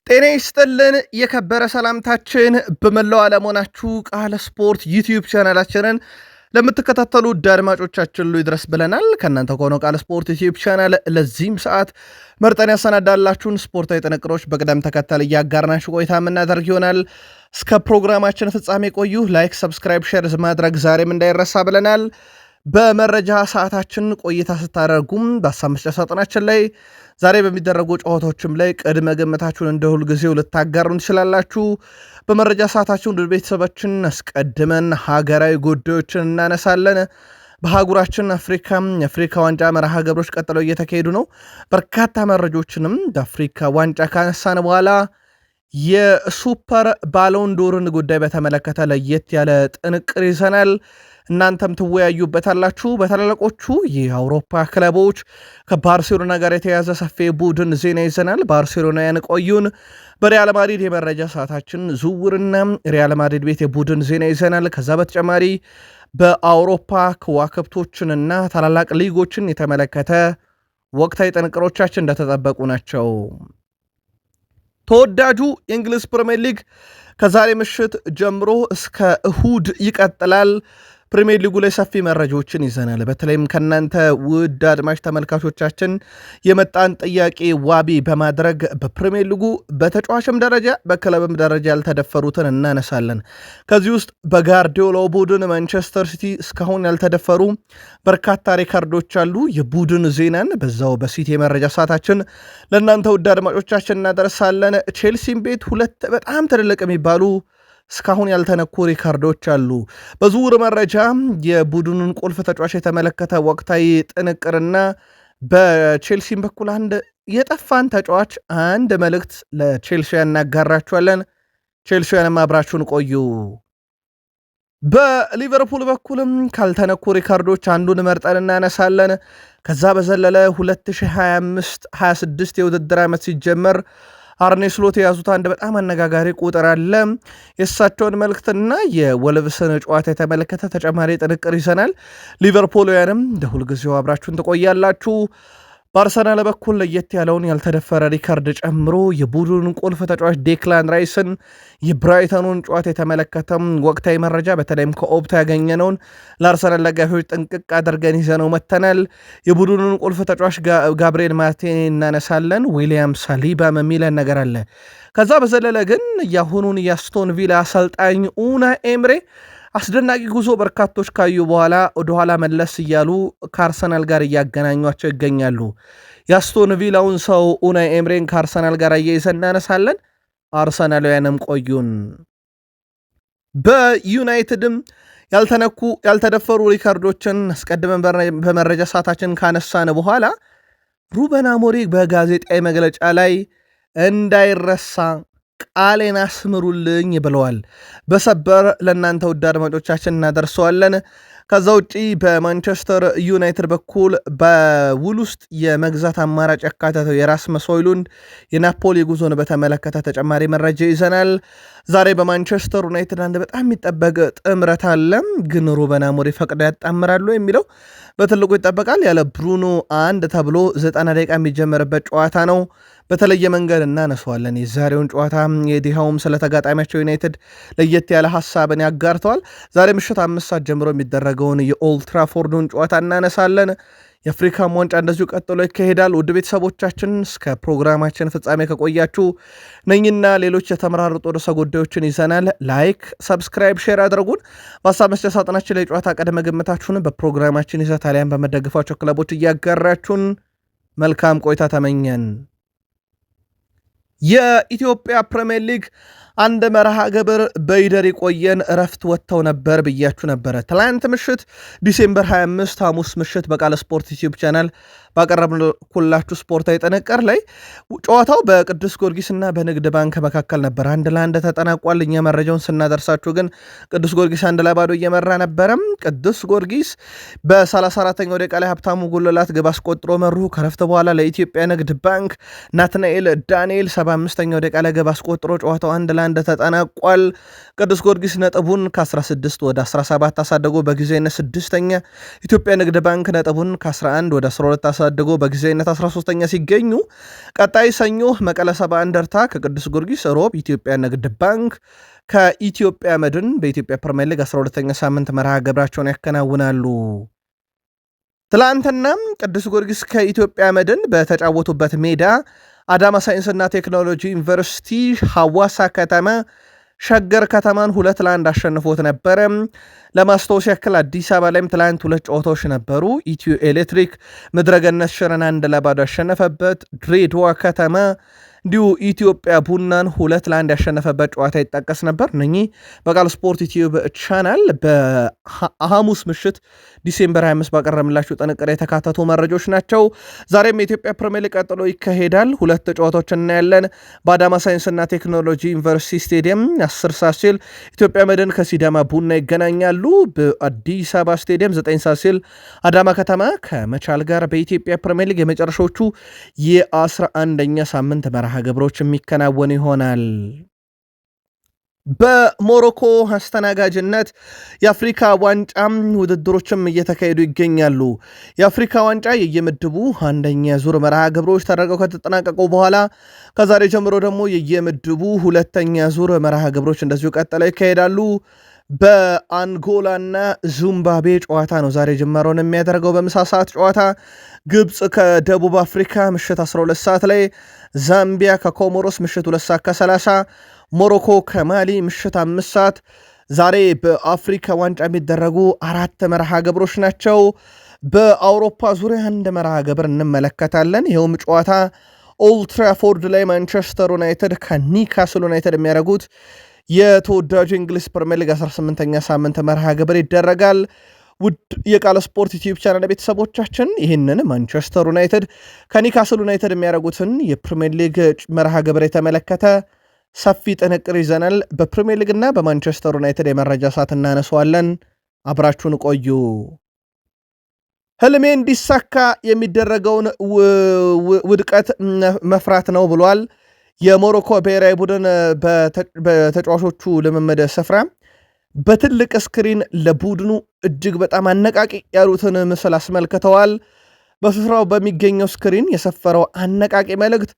ጤና ይስጥልን የከበረ ሰላምታችን በመላው ዓለም ሆናችሁ ቃል ስፖርት ዩቲዩብ ቻናላችንን ለምትከታተሉ ውድ አድማጮቻችን ሁሉ ይድረስ ብለናል። ከእናንተ ከሆነው ቃል ስፖርት ዩቲዩብ ቻናል ለዚህም ሰዓት መርጠን ያሰናዳላችሁን ስፖርታዊ ጥንቅሮች በቅደም ተከተል እያጋርናችሁ ቆይታ የምናደርግ ይሆናል። እስከ ፕሮግራማችን ፍጻሜ ቆዩ። ላይክ፣ ሰብስክራይብ፣ ሼር ማድረግ ዛሬም እንዳይረሳ ብለናል። በመረጃ ሰዓታችን ቆይታ ስታደርጉም በሀሳብ መስጫ ሳጥናችን ላይ ዛሬ በሚደረጉ ጨዋታዎችም ላይ ቅድመ ግምታችሁን እንደ ሁልጊዜው ልታጋሩን ትችላላችሁ። በመረጃ ሰዓታችን ውድ ቤተሰባችን አስቀድመን ሀገራዊ ጉዳዮችን እናነሳለን። በአህጉራችን የአፍሪካ ዋንጫ መርሃ ግብሮች ቀጥለው እየተካሄዱ ነው። በርካታ መረጃዎችንም በአፍሪካ ዋንጫ ካነሳን በኋላ የሱፐር ባሎንዶርን ጉዳይ በተመለከተ ለየት ያለ ጥንቅር ይዘናል። እናንተም ትወያዩበታላችሁ። በታላላቆቹ የአውሮፓ ክለቦች ከባርሴሎና ጋር የተያዘ ሰፊ ቡድን ዜና ይዘናል። ባርሴሎና ያንቆዩን በሪያል ማድሪድ የመረጃ ሰዓታችን ዝውውርና ሪያል ማድሪድ ቤት የቡድን ዜና ይዘናል። ከዛ በተጨማሪ በአውሮፓ ከዋክብቶችንና ታላላቅ ሊጎችን የተመለከተ ወቅታዊ ጥንቅሮቻችን እንደተጠበቁ ናቸው። ተወዳጁ የእንግሊዝ ፕሪሚየር ሊግ ከዛሬ ምሽት ጀምሮ እስከ እሁድ ይቀጥላል። ፕሪሚየር ሊጉ ላይ ሰፊ መረጃዎችን ይዘናል። በተለይም ከእናንተ ውድ አድማጭ ተመልካቾቻችን የመጣን ጥያቄ ዋቢ በማድረግ በፕሪሚየር ሊጉ በተጫዋችም ደረጃ በክለብም ደረጃ ያልተደፈሩትን እናነሳለን። ከዚህ ውስጥ በጋርዲዮላው ቡድን ማንቸስተር ሲቲ እስካሁን ያልተደፈሩ በርካታ ሪካርዶች አሉ። የቡድን ዜናን በዛው በሲቲ የመረጃ ሰዓታችን ለእናንተ ውድ አድማጮቻችን እናደርሳለን። ቼልሲም ቤት ሁለት በጣም ትልልቅ የሚባሉ እስካሁን ያልተነኩ ሪካርዶች አሉ። በዝውውር መረጃ የቡድኑን ቁልፍ ተጫዋች የተመለከተ ወቅታዊ ጥንቅርና በቼልሲም በኩል አንድ የጠፋን ተጫዋች አንድ መልእክት ለቼልሲያን እናጋራችኋለን። ቼልሲያንም አብራችሁን ቆዩ። በሊቨርፑል በኩልም ካልተነኩ ሪካርዶች አንዱን መርጠን እናነሳለን። ከዛ በዘለለ 2025-26 የውድድር ዓመት ሲጀመር አርኔ ስሎት የያዙት አንድ በጣም አነጋጋሪ ቁጥር አለ። የእሳቸውን መልእክትና የወልቭስን ጨዋታ የተመለከተ ተጨማሪ ጥንቅር ይዘናል። ሊቨርፑልያንም እንደ ሁልጊዜው አብራችሁን ትቆያላችሁ። በአርሰናል በኩል ለየት ያለውን ያልተደፈረ ሪካርድ ጨምሮ የቡድኑን ቁልፍ ተጫዋች ዴክላን ራይስን የብራይተኑን ጨዋታ የተመለከተም ወቅታዊ መረጃ በተለይም ከኦፕታ ያገኘነውን ለአርሰናል ደጋፊዎች ጥንቅቅ አድርገን ይዘነው መተናል። የቡድኑን ቁልፍ ተጫዋች ጋብርኤል ማርቲኔሊ እናነሳለን። ዊሊያም ሳሊባም የሚለን ነገር አለ። ከዛ በዘለለ ግን የአሁኑን የአስቶን ቪላ አሰልጣኝ ኡናይ ኤምሬ አስደናቂ ጉዞ በርካቶች ካዩ በኋላ ወደኋላ መለስ እያሉ ከአርሰናል ጋር እያገናኟቸው ይገኛሉ። የአስቶን ቪላውን ሰው ኡናይ ኤምሬን ከአርሰናል ጋር እያይዘን እናነሳለን። አርሰናላውያንም ቆዩን። በዩናይትድም ያልተነኩ ያልተደፈሩ ሪካርዶችን አስቀድመን በመረጃ ሰዓታችን ካነሳን በኋላ ሩበን አሞሪም በጋዜጣዊ መግለጫ ላይ እንዳይረሳ ቃሌን አስምሩልኝ ብለዋል። በሰበር ለእናንተ ውድ አድማጮቻችን እናደርሰዋለን። ከዛ ውጪ በማንቸስተር ዩናይትድ በኩል በውል ውስጥ የመግዛት አማራጭ ያካተተው የራስመስ ሆይሉንድ የናፖሊ ጉዞን በተመለከተ ተጨማሪ መረጃ ይዘናል። ዛሬ በማንቸስተር ዩናይትድ አንድ በጣም የሚጠበቅ ጥምረት አለ። ግን ሩበን አሞሪም ፈቅደው ያጣምራሉ የሚለው በትልቁ ይጠበቃል። ያለ ብሩኖ አንድ ተብሎ 90 ደቂቃ የሚጀመርበት ጨዋታ ነው። በተለየ መንገድ እናነሰዋለን። የዛሬውን ጨዋታ የዲሃውም ስለ ተጋጣሚያቸው ዩናይትድ ለየት ያለ ሀሳብን ያጋርተዋል። ዛሬ ምሽት 5 ሰዓት ጀምሮ የሚደረገውን የኦልትራፎርዱን ጨዋታ እናነሳለን። የአፍሪካም ዋንጫ እንደዚሁ ቀጥሎ ይካሄዳል። ውድ ቤተሰቦቻችን እስከ ፕሮግራማችን ፍጻሜ ከቆያችሁ ነኝና ሌሎች የተመራረጡ ርዕሰ ጉዳዮችን ይዘናል። ላይክ፣ ሰብስክራይብ፣ ሼር አድርጉን። በሀሳብ መስጫ ሳጥናችን ላይ ጨዋታ ቀድመ ግምታችሁን በፕሮግራማችን ይዘት አሊያም በመደግፏቸው ክለቦች እያጋራችሁን መልካም ቆይታ ተመኘን። የኢትዮጵያ ፕሪሚየር ሊግ አንድ መርሃ ግብር በይደር ቆየን እረፍት ወጥተው ነበር ብያችሁ ነበረ። ትላንት ምሽት ዲሴምበር 25 ሐሙስ ምሽት በቃል ስፖርት ዩቲዩብ ቻናል ባቀረብኩላችሁ ስፖርታዊ ጥንቅር ላይ ጨዋታው በቅዱስ ጊዮርጊስ እና በንግድ ባንክ መካከል ነበር። 1-1 ተጠናቋል። እኛ መረጃውን ስናደርሳችሁ ግን ቅዱስ ጊዮርጊስ 1-0 እየመራ ነበረም። ቅዱስ ጊዮርጊስ በ34ኛው ደቂቃ ላይ ሀብታሙ ጉልላት ግብ አስቆጥሮ መሩ። ከረፍት በኋላ ለኢትዮጵያ ንግድ ባንክ ናትናኤል ዳንኤል 75ኛው ደቂቃ ላይ ግብ አስቆጥሮ ጨዋታው 1-1 ለ1 ተጠናቋል። ቅዱስ ጊዮርጊስ ነጥቡን ከ16 ወደ 17 አሳድጎ በጊዜያዊነት 6ኛ፣ ኢትዮጵያ ንግድ ባንክ ነጥቡን ከ11 ወደ 12 አሳድጎ በጊዜያዊነት 13ኛ ሲገኙ ቀጣይ ሰኞ መቀለ ሰባ እንደርታ ከቅዱስ ጊዮርጊስ፣ ሮብ ኢትዮጵያ ንግድ ባንክ ከኢትዮጵያ መድን በኢትዮጵያ ፕሪሚየር ሊግ 12ኛ ሳምንት መርሃ ግብራቸውን ያከናውናሉ። ትላንትናም ቅዱስ ጊዮርጊስ ከኢትዮጵያ መድን በተጫወቱበት ሜዳ አዳማ ሳይንስና ቴክኖሎጂ ዩኒቨርሲቲ ሐዋሳ ከተማ ሸገር ከተማን 2-1 አሸንፎት ነበረ። ለማስታወስ ያክል አዲስ አበባ ላይም ትላንት 2 ጨዋታዎች ነበሩ። ኢትዮ ኤሌክትሪክ ምድረገነት ሽረን 1-0 ያሸነፈበት፣ ድሬዳዋ ከተማ እንዲሁ ኢትዮጵያ ቡናን 2-1 ያሸነፈበት ጨዋታ ይጠቀስ ነበር። እነኚህ በቃል ስፖርት ዩቲዩብ ቻናል በሐሙስ ምሽት ዲሴምበር 25 ባቀረብላችሁ ጥንቅር የተካተቱ መረጃዎች ናቸው። ዛሬም የኢትዮጵያ ፕሪሚየር ሊግ ቀጥሎ ይካሄዳል። 2 ጨዋታዎች እናያለን። በአዳማ ሳይንስና ቴክኖሎጂ ዩኒቨርሲቲ ስቴዲየም 10 ሰዓት ሲል ኢትዮጵያ መድን ከሲዳማ ቡና ይገናኛሉ። በአዲስ አበባ ስቴዲየም 9 ሰዓት ሲል አዳማ ከተማ ከመቻል ጋር በኢትዮጵያ ፕሪሚየር ሊግ የመጨረሻዎቹ የ11ኛ ሳምንት መርሃ ግብሮች የሚከናወኑ ይሆናል። በሞሮኮ አስተናጋጅነት የአፍሪካ ዋንጫ ውድድሮችም እየተካሄዱ ይገኛሉ። የአፍሪካ ዋንጫ የየምድቡ አንደኛ ዙር መርሃ ግብሮች ተደርገው ከተጠናቀቁ በኋላ ከዛሬ ጀምሮ ደግሞ የየምድቡ ሁለተኛ ዙር መርሃ ግብሮች እንደዚሁ ቀጥለው ይካሄዳሉ። በአንጎላና ዚምባብዌ ጨዋታ ነው ዛሬ ጅማሮን የሚያደርገው። በምሳ ሰዓት ጨዋታ ግብፅ ከደቡብ አፍሪካ ምሽት 12 ሰዓት ላይ፣ ዛምቢያ ከኮሞሮስ ምሽት 2 ሰዓት ከ30፣ ሞሮኮ ከማሊ ምሽት 5 ሰዓት። ዛሬ በአፍሪካ ዋንጫ የሚደረጉ 4 መርሃ ግብሮች ናቸው። በአውሮፓ ዙሪያ 1 መርሃ ግብር እንመለከታለን። ይኸውም ጨዋታ ኦልድ ትራፎርድ ላይ ማንቸስተር ዩናይትድ ከኒካስል ዩናይትድ የሚያደርጉት የተወዳጁ እንግሊዝ ፕሪሚየር ሊግ 18ኛ ሳምንት መርሃ ግብር ይደረጋል። ውድ የቃል ስፖርት ዩቲዩብ ቻናል ቤተሰቦቻችን ይህንን ማንቸስተር ዩናይትድ ከኒካስል ዩናይትድ የሚያደርጉትን የፕሪሚየር ሊግ መርሃ ግብር የተመለከተ ሰፊ ጥንቅር ይዘናል። በፕሪሚየር ሊግና በማንቸስተር ዩናይትድ የመረጃ ሰዓት እናነሰዋለን። አብራችሁን ቆዩ። ህልሜ እንዲሳካ የሚደረገውን ውድቀት መፍራት ነው ብሏል። የሞሮኮ ብሔራዊ ቡድን በተጫዋቾቹ ልምምድ ስፍራ በትልቅ ስክሪን ለቡድኑ እጅግ በጣም አነቃቂ ያሉትን ምስል አስመልክተዋል። በስፍራው በሚገኘው ስክሪን የሰፈረው አነቃቂ መልእክት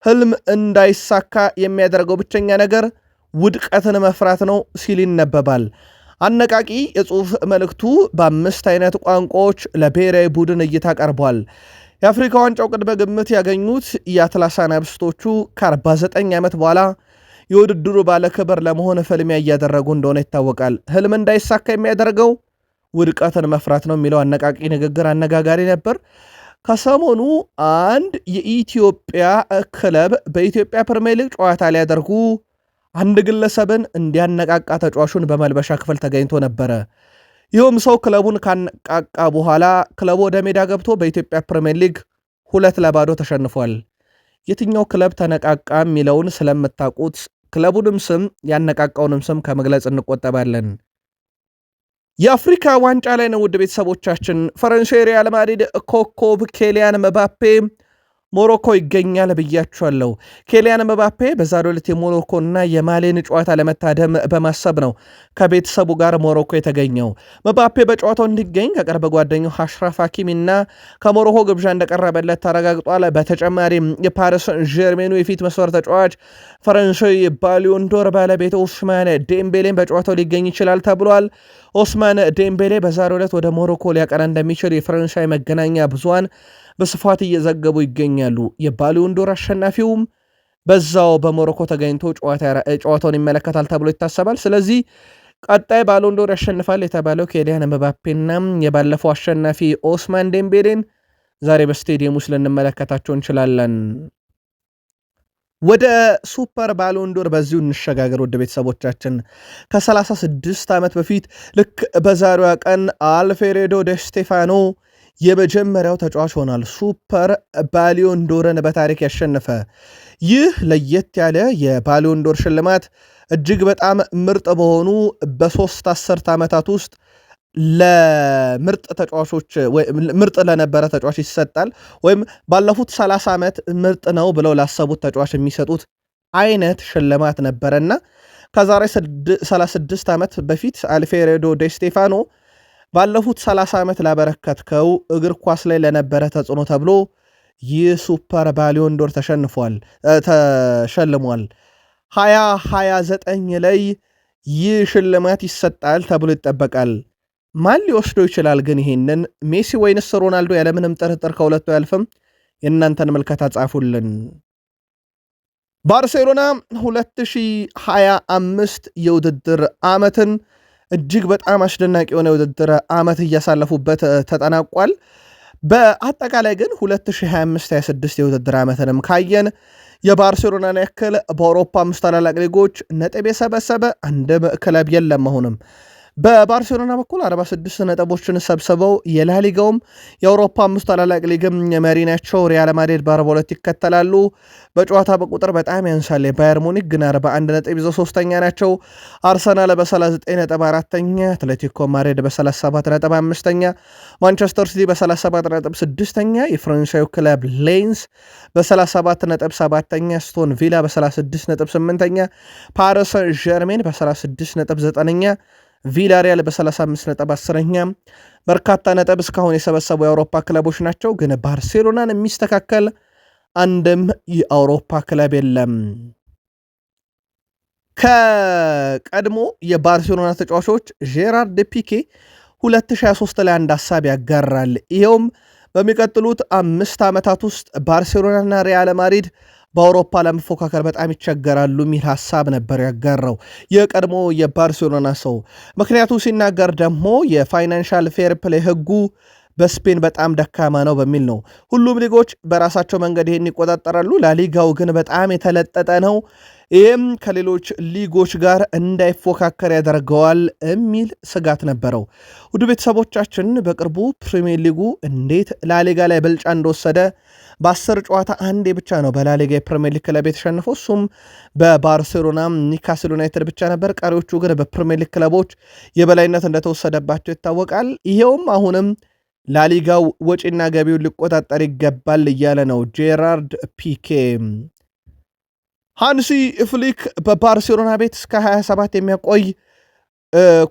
ህልም እንዳይሳካ የሚያደርገው ብቸኛ ነገር ውድቀትን መፍራት ነው ሲል ይነበባል። አነቃቂ የጽሑፍ መልእክቱ በ5 አይነት ቋንቋዎች ለብሔራዊ ቡድን እይታ ቀርቧል። የአፍሪካ ዋንጫው ቅድመ ግምት ያገኙት የአትላስ አናብስቶቹ ከ49 ዓመት በኋላ የውድድሩ ባለክብር ለመሆን ፍልሚያ እያደረጉ እንደሆነ ይታወቃል። ህልም እንዳይሳካ የሚያደርገው ውድቀትን መፍራት ነው የሚለው አነቃቂ ንግግር አነጋጋሪ ነበር። ከሰሞኑ አንድ የኢትዮጵያ ክለብ በኢትዮጵያ ፕሪሚየር ሊግ ጨዋታ ሊያደርጉ አንድ ግለሰብን እንዲያነቃቃ ተጫዋቹን በመልበሻ ክፍል ተገኝቶ ነበረ። ይህም ሰው ክለቡን ካነቃቃ በኋላ ክለቡ ወደ ሜዳ ገብቶ በኢትዮጵያ ፕሪሚየር ሊግ 2-0 ተሸንፏል። የትኛው ክለብ ተነቃቃ የሚለውን ስለምታውቁት ክለቡንም ስም ያነቃቃውንም ስም ከመግለጽ እንቆጠባለን። የአፍሪካ ዋንጫ ላይ ነው ውድ ቤተሰቦቻችን። ፈረንሳይ ሪያል ማድሪድ ኮከብ ኬሊያን መባፔ ሞሮኮ ይገኛል ብያችኋለሁ። ኬሊያን መባፔ በዛሬው ዕለት የሞሮኮና የማሊን ጨዋታ ለመታደም በማሰብ ነው ከቤተሰቡ ጋር ሞሮኮ የተገኘው። መባፔ በጨዋታው እንዲገኝ ከቅርብ ጓደኛው አሽራፍ ሐኪሚና ከሞሮኮ ግብዣ እንደቀረበለት ተረጋግጧል። በተጨማሪም የፓሪስ ጀርሜኑ የፊት መስመር ተጫዋች ፈረንሳዊ ባሊዮን ዶር ባለቤት ኦስማን ዴምቤሌን በጨዋታው ሊገኝ ይችላል ተብሏል። ኦስማን ዴምቤሌ በዛሬው ዕለት ወደ ሞሮኮ ሊያቀና እንደሚችል የፈረንሳይ መገናኛ ብዙሃን በስፋት እየዘገቡ ይገኛሉ። የባሊዮን ዶር አሸናፊውም በዛው በሞሮኮ ተገኝቶ ጨዋታውን ይመለከታል ተብሎ ይታሰባል። ስለዚህ ቀጣይ ባሊዮን ዶር ያሸንፋል የተባለው ኬሊያን መባፔና የባለፈው አሸናፊ ኦስማን ዴምቤሌን ዛሬ በስቴዲየም ውስጥ ልንመለከታቸው እንችላለን። ወደ ሱፐር ባሊዮን ዶር በዚሁ እንሸጋገር ውድ ቤተሰቦቻችን። ከ36 ዓመት በፊት ልክ በዛሬዋ ቀን አልፌሬዶ ደ ስቴፋኖ የመጀመሪያው ተጫዋች ሆኗል ሱፐር ባሊዮን ዶርን በታሪክ ያሸነፈ። ይህ ለየት ያለ የባሊዮን ዶር ሽልማት እጅግ በጣም ምርጥ በሆኑ በ3 አስርት ዓመታት ውስጥ ለምርጥ ተጫዋቾች ምርጥ ለነበረ ተጫዋች ይሰጣል። ወይም ባለፉት 30 ዓመት ምርጥ ነው ብለው ላሰቡት ተጫዋች የሚሰጡት አይነት ሽልማት ነበረና ከዛሬ 36 ዓመት በፊት አልፌሬዶ ዴ ስቴፋኖ ባለፉት 30 ዓመት ላበረከትከው እግር ኳስ ላይ ለነበረ ተጽዕኖ ተብሎ ይህ ሱፐር ባሊዮን ዶር ተሸልሟል። 2029 ላይ ይህ ሽልማት ይሰጣል ተብሎ ይጠበቃል። ማን ሊወስደው ይችላል ግን ይሄንን? ሜሲ ወይንስ ሮናልዶ? ያለምንም ጥርጥር ከሁለቱ ያልፍም። የእናንተን ምልከታ ጻፉልን። ባርሴሎና 2025 የውድድር ዓመትን እጅግ በጣም አስደናቂ የሆነ የውድድር ዓመት እያሳለፉበት ተጠናቋል። በአጠቃላይ ግን 2025-26 የውድድር ዓመትንም ካየን የባርሴሎናን ያክል በአውሮፓ 5 ታላላቅ ሊጎች ነጥብ የሰበሰበ አንድም ክለብ የለም አሁንም። በባርሴሎና በኩል 46 ነጥቦችን ሰብስበው የላሊጋውም የአውሮፓ 5 ታላላቅ ሊግም መሪ ናቸው። ሪያል ማድሪድ በ42 ይከተላሉ። በጨዋታ በቁጥር በጣም ያንሳል። የባየር ሙኒክ ግን 41 ነጥብ ይዘው ሶስተኛ ናቸው። አርሰናል በ39 ነጥብ አራተኛ፣ አትሌቲኮ ማድሪድ በ37 ነጥብ አምስተኛ፣ ማንቸስተር ሲቲ በ37 ነጥብ ስድስተኛ፣ የፈረንሳዩ ክለብ ሌንስ በ37 ነጥብ ሰባተኛ፣ ስቶን ቪላ በ36 ነጥብ ስምንተኛ፣ ፓሪስ ጀርሜን በ36 ነጥብ ዘጠነኛ፣ ቪላሪያል በ35 ነጥብ 10ኛ። በርካታ ነጥብ እስካሁን የሰበሰቡ የአውሮፓ ክለቦች ናቸው። ግን ባርሴሎናን የሚስተካከል አንድም የአውሮፓ ክለብ የለም። ከቀድሞ የባርሴሎና ተጫዋቾች ጄራርድ ፒኬ 2023 ላይ አንድ ሀሳብ ያጋራል። ይኸውም በሚቀጥሉት 5 ዓመታት ውስጥ ባርሴሎናና ሪያል ማድሪድ በአውሮፓ ለመፎካከር በጣም ይቸገራሉ የሚል ሀሳብ ነበር ያጋራው የቀድሞ የባርሴሎና ሰው። ምክንያቱ ሲናገር ደግሞ የፋይናንሻል ፌር ፕሌይ ህጉ በስፔን በጣም ደካማ ነው በሚል ነው። ሁሉም ሊጎች በራሳቸው መንገድ ይሄን ይቆጣጠራሉ፣ ላሊጋው ግን በጣም የተለጠጠ ነው። ይህም ከሌሎች ሊጎች ጋር እንዳይፎካከር ያደርገዋል የሚል ስጋት ነበረው። ውድ ቤተሰቦቻችን በቅርቡ ፕሪሚየር ሊጉ እንዴት ላሊጋ ላይ ብልጫ እንደወሰደ በ10 ጨዋታ አንዴ ብቻ ነው በላሊጋ የፕሪሚየር ሊግ ክለብ የተሸነፈው። እሱም በባርሴሎና ኒካስል ዩናይትድ ብቻ ነበር። ቀሪዎቹ ግን በፕሪሚየር ሊግ ክለቦች የበላይነት እንደተወሰደባቸው ይታወቃል። ይሄውም አሁንም ላሊጋው ወጪና ገቢውን ሊቆጣጠር ይገባል እያለ ነው ጄራርድ ፒኬ። ሃንሲ ፍሊክ በባርሴሎና ቤት እስከ 27 የሚያቆይ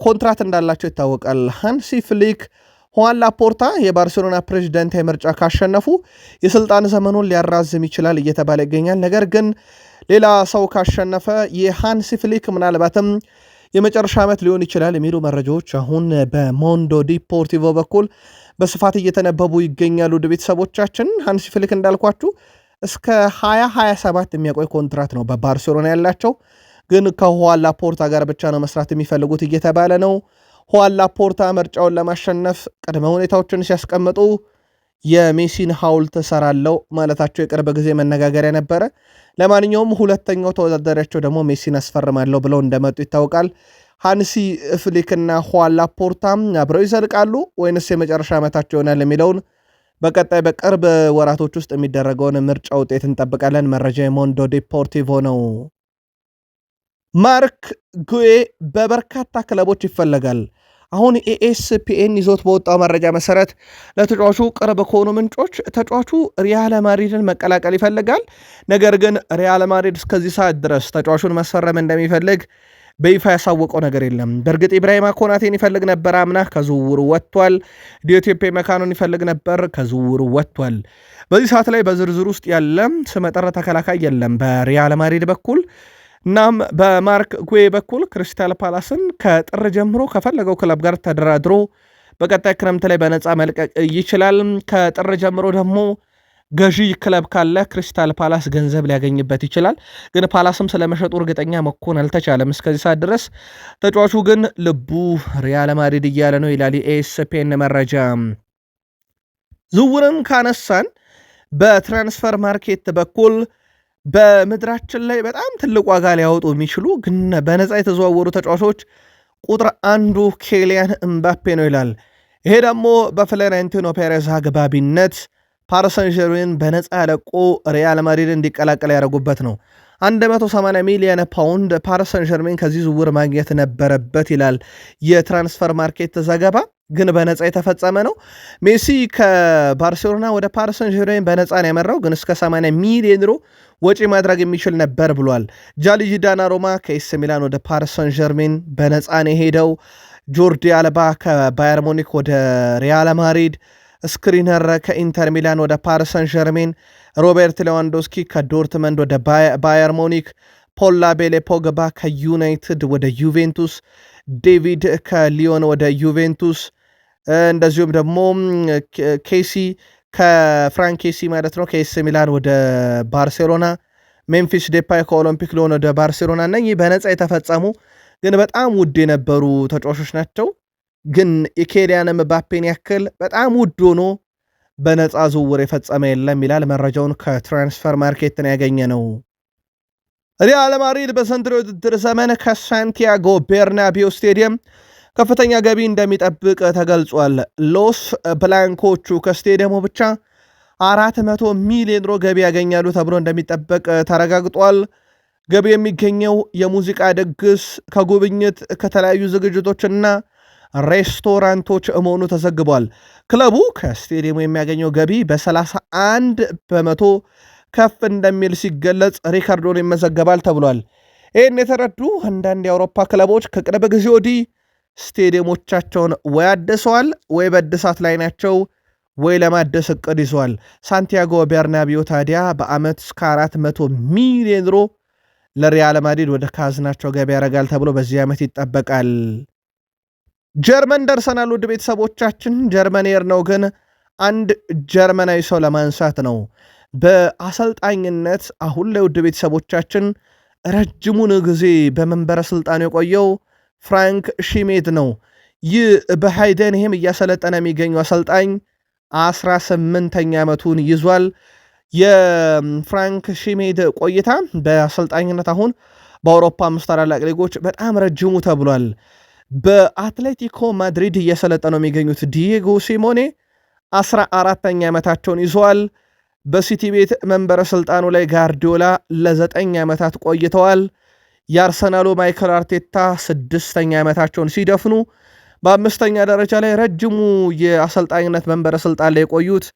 ኮንትራት እንዳላቸው ይታወቃል። ሃንሲ ፍሊክ ሁዋን ላፖርታ የባርሴሎና ፕሬዚደንታዊ ምርጫ ካሸነፉ የስልጣን ዘመኑን ሊያራዝም ይችላል እየተባለ ይገኛል። ነገር ግን ሌላ ሰው ካሸነፈ የሃንሲ ፍሊክ ምናልባትም የመጨረሻ ዓመት ሊሆን ይችላል የሚሉ መረጃዎች አሁን በሞንዶ ዲፖርቲቮ በኩል በስፋት እየተነበቡ ይገኛሉ። ውድ ቤተሰቦቻችን ሃንሲ ፍሊክ እንዳልኳችሁ እስከ 2027 የሚያቆይ ኮንትራት ነው በባርሴሎና ያላቸው። ግን ከሁዋን ላፖርታ ጋር ብቻ ነው መስራት የሚፈልጉት እየተባለ ነው። ሁዋን ላፖርታ ምርጫውን ለማሸነፍ ቅድመ ሁኔታዎችን ሲያስቀምጡ የሜሲን ሐውልት እሰራለሁ ማለታቸው የቅርብ ጊዜ መነጋገሪያ ነበረ። ለማንኛውም ሁለተኛው ተወዳዳሪያቸው ደግሞ ሜሲን አስፈርማለሁ ብለው እንደመጡ ይታወቃል። ሃንሲ ፍሊክና ሁዋን ላፖርታ አብረው ይዘልቃሉ ወይንስ የመጨረሻ ዓመታቸው ይሆናል የሚለውን በቀጣይ በቅርብ ወራቶች ውስጥ የሚደረገውን ምርጫ ውጤት እንጠብቃለን። መረጃ የሞንዶ ዲፖርቲቮ ነው። ማርክ ጉዌ በበርካታ ክለቦች ይፈለጋል። አሁን ኤኤስፒኤን ይዞት በወጣው መረጃ መሰረት ለተጫዋቹ ቅርብ ከሆኑ ምንጮች ተጫዋቹ ሪያል ማድሪድን መቀላቀል ይፈልጋል። ነገር ግን ሪያል ማድሪድ እስከዚህ ሰዓት ድረስ ተጫዋቹን ማስፈረም እንደሚፈልግ በይፋ ያሳወቀው ነገር የለም። በእርግጥ ኢብራሂማ ኮናቴን ይፈልግ ነበር፣ አምና ከዝውውሩ ወጥቷል። ዲዮቴፔ መካኖን ይፈልግ ነበር፣ ከዝውውሩ ወጥቷል። በዚህ ሰዓት ላይ በዝርዝር ውስጥ ያለ ስመጥር ተከላካይ የለም በሪያል ማድሪድ በኩል። እናም በማርክ ጉዌ በኩል ክሪስታል ፓላስን ከጥር ጀምሮ ከፈለገው ክለብ ጋር ተደራድሮ በቀጣይ ክረምት ላይ በነፃ መልቀቅ ይችላል። ከጥር ጀምሮ ደግሞ ገዢ ክለብ ካለ ክሪስታል ፓላስ ገንዘብ ሊያገኝበት ይችላል። ግን ፓላስም ስለመሸጡ እርግጠኛ መኮን አልተቻለም እስከዚህ ሰዓት ድረስ። ተጫዋቹ ግን ልቡ ሪያል ማድሪድ እያለ ነው ይላል የኤስፔን መረጃ። ዝውውርን ካነሳን በትራንስፈር ማርኬት በኩል በምድራችን ላይ በጣም ትልቅ ዋጋ ሊያወጡ የሚችሉ ግን በነፃ የተዘዋወሩ ተጫዋቾች ቁጥር አንዱ ኬሊያን እምባፔ ነው ይላል። ይሄ ደግሞ በፍሎሬንቲኖ ፔሬዝ አግባቢነት ፓሪስ ሰን ዠርሜን በነፃ ያለቆ ሪያል ማድሪድ እንዲቀላቀል ያደረጉበት ነው። 180 ሚሊዮን ፓውንድ ፓሪስ ሰን ዠርሜን ከዚህ ዝውውር ማግኘት ነበረበት ይላል የትራንስፈር ማርኬት ዘገባ። ግን በነፃ የተፈጸመ ነው። ሜሲ ከባርሴሎና ወደ ፓሪስ ሰን ዠርሜን በነፃ ነው ያመራው፣ ግን እስከ 80 ሚሊዮን ዩሮ ወጪ ማድረግ የሚችል ነበር ብሏል። ጃንሉጂ ዶናሩማ ከኤስ ሚላን ወደ ፓሪስ ሰን ዠርሜን በነፃ ነው የሄደው። ጆርዲ አልባ ከባየር ሙኒክ ወደ ሪያል ማድሪድ፣ ስክሪነር ከኢንተር ሚላን ወደ ፓሪስ ሰን ዠርሜን፣ ሮቤርት ሌዋንዶስኪ ከዶርትመንድ ወደ ባየር ሙኒክ፣ ፖል ላቤሌ ፖግባ ከዩናይትድ ወደ ዩቬንቱስ፣ ዴቪድ ከሊዮን ወደ ዩቬንቱስ፣ እንደዚሁም ደግሞ ኬሲ ከፍራንክ ኬሲ ማለት ነው ከኤስ ሚላን ወደ ባርሴሎና፣ ሜምፊስ ዴፓይ ከኦሎምፒክ ሊዮን ወደ ባርሴሎና። እነኚህ በነፃ የተፈጸሙ ግን በጣም ውድ የነበሩ ተጫዋቾች ናቸው። ግን የኬሊያን ምባፔን ያክል በጣም ውድ ሆኖ በነፃ ዝውውር የፈጸመ የለም ይላል መረጃውን ከትራንስፈር ማርኬትን ያገኘ ነው። ሪያል ማድሪድ በዘንድሮው የውድድር ዘመን ከሳንቲያጎ ቤርናቢዮ ስቴዲየም ከፍተኛ ገቢ እንደሚጠብቅ ተገልጿል። ሎስ ብላንኮቹ ከስቴዲየሙ ብቻ 400 ሚሊዮን ዩሮ ገቢ ያገኛሉ ተብሎ እንደሚጠበቅ ተረጋግጧል። ገቢ የሚገኘው የሙዚቃ ድግስ፣ ከጉብኝት፣ ከተለያዩ ዝግጅቶችና ሬስቶራንቶች መሆኑ ተዘግቧል። ክለቡ ከስቴዲየሙ የሚያገኘው ገቢ በ31 በመቶ ከፍ እንደሚል ሲገለጽ ሪካርዶን ይመዘገባል ተብሏል። ይህን የተረዱ አንዳንድ የአውሮፓ ክለቦች ከቅርብ ጊዜ ወዲህ ስቴዲየሞቻቸውን ወይ አድሰዋል ወይ በእድሳት ላይ ናቸው ወይ ለማደስ እቅድ ይዘዋል። ሳንቲያጎ ቤርናቢዮ ታዲያ በዓመት እስከ 400 ሚሊዮን ዩሮ ለሪያል ማድሪድ ወደ ካዝናቸው ገቢ ያደርጋል ተብሎ በዚህ ዓመት ይጠበቃል። ጀርመን ደርሰናል ውድ ቤተሰቦቻችን። ጀርመኔር ነው ግን አንድ ጀርመናዊ ሰው ለማንሳት ነው። በአሰልጣኝነት አሁን ላይ ውድ ቤተሰቦቻችን ረጅሙን ጊዜ በመንበረ ስልጣኑ የቆየው ፍራንክ ሽሜት ነው። ይህ በሃይደንሄም እያሰለጠነ የሚገኘው አሰልጣኝ 18ኛ ዓመቱን ይዟል። የፍራንክ ሽሜት ቆይታ በአሰልጣኝነት አሁን በአውሮፓ 5 ታላላቅ ሊጎች በጣም ረጅሙ ተብሏል። በአትሌቲኮ ማድሪድ እየሰለጠነው የሚገኙት ዲየጎ ሲሞኔ 14ኛ ዓመታቸውን ይዘዋል። በሲቲ ቤት መንበረ ስልጣኑ ላይ ጋርዲዮላ ለ9 ዓመታት ቆይተዋል። የአርሰናሉ ማይክል አርቴታ 6ኛ ዓመታቸውን ሲደፍኑ በ5ኛ ደረጃ ላይ ረጅሙ የአሰልጣኝነት መንበረ ስልጣን ላይ የቆዩት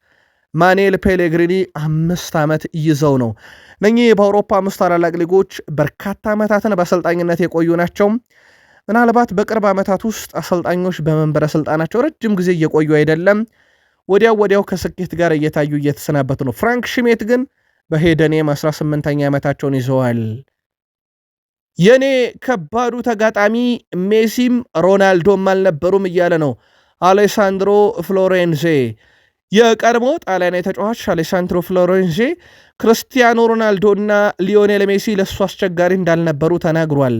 ማኑኤል ፔሌግሪኒ 5 ዓመት ይዘው ነው። እነኚህ በአውሮፓ 5 ታላላቅ ሊጎች በርካታ ዓመታትን በአሰልጣኝነት የቆዩ ናቸው። ምናልባት በቅርብ ዓመታት ውስጥ አሰልጣኞች በመንበረ ስልጣናቸው ረጅም ጊዜ እየቆዩ አይደለም፣ ወዲያው ከስኬት ጋር እየታዩ እየተሰናበቱ ነው። ፍራንክ ሽሜት ግን በሄደኔም 18ኛ ዓመታቸውን ይዘዋል። የኔ ከባዱ ተጋጣሚ ሜሲም ሮናልዶም አልነበሩም እያለ ነው አሌሳንድሮ ፍሎሬንዜ። የቀድሞ ጣሊያናዊ ተጫዋች አሌሳንድሮ ፍሎሬንዜ ክርስቲያኖ ሮናልዶ እና ሊዮኔል ሜሲ ለእሱ አስቸጋሪ እንዳልነበሩ ተናግሯል።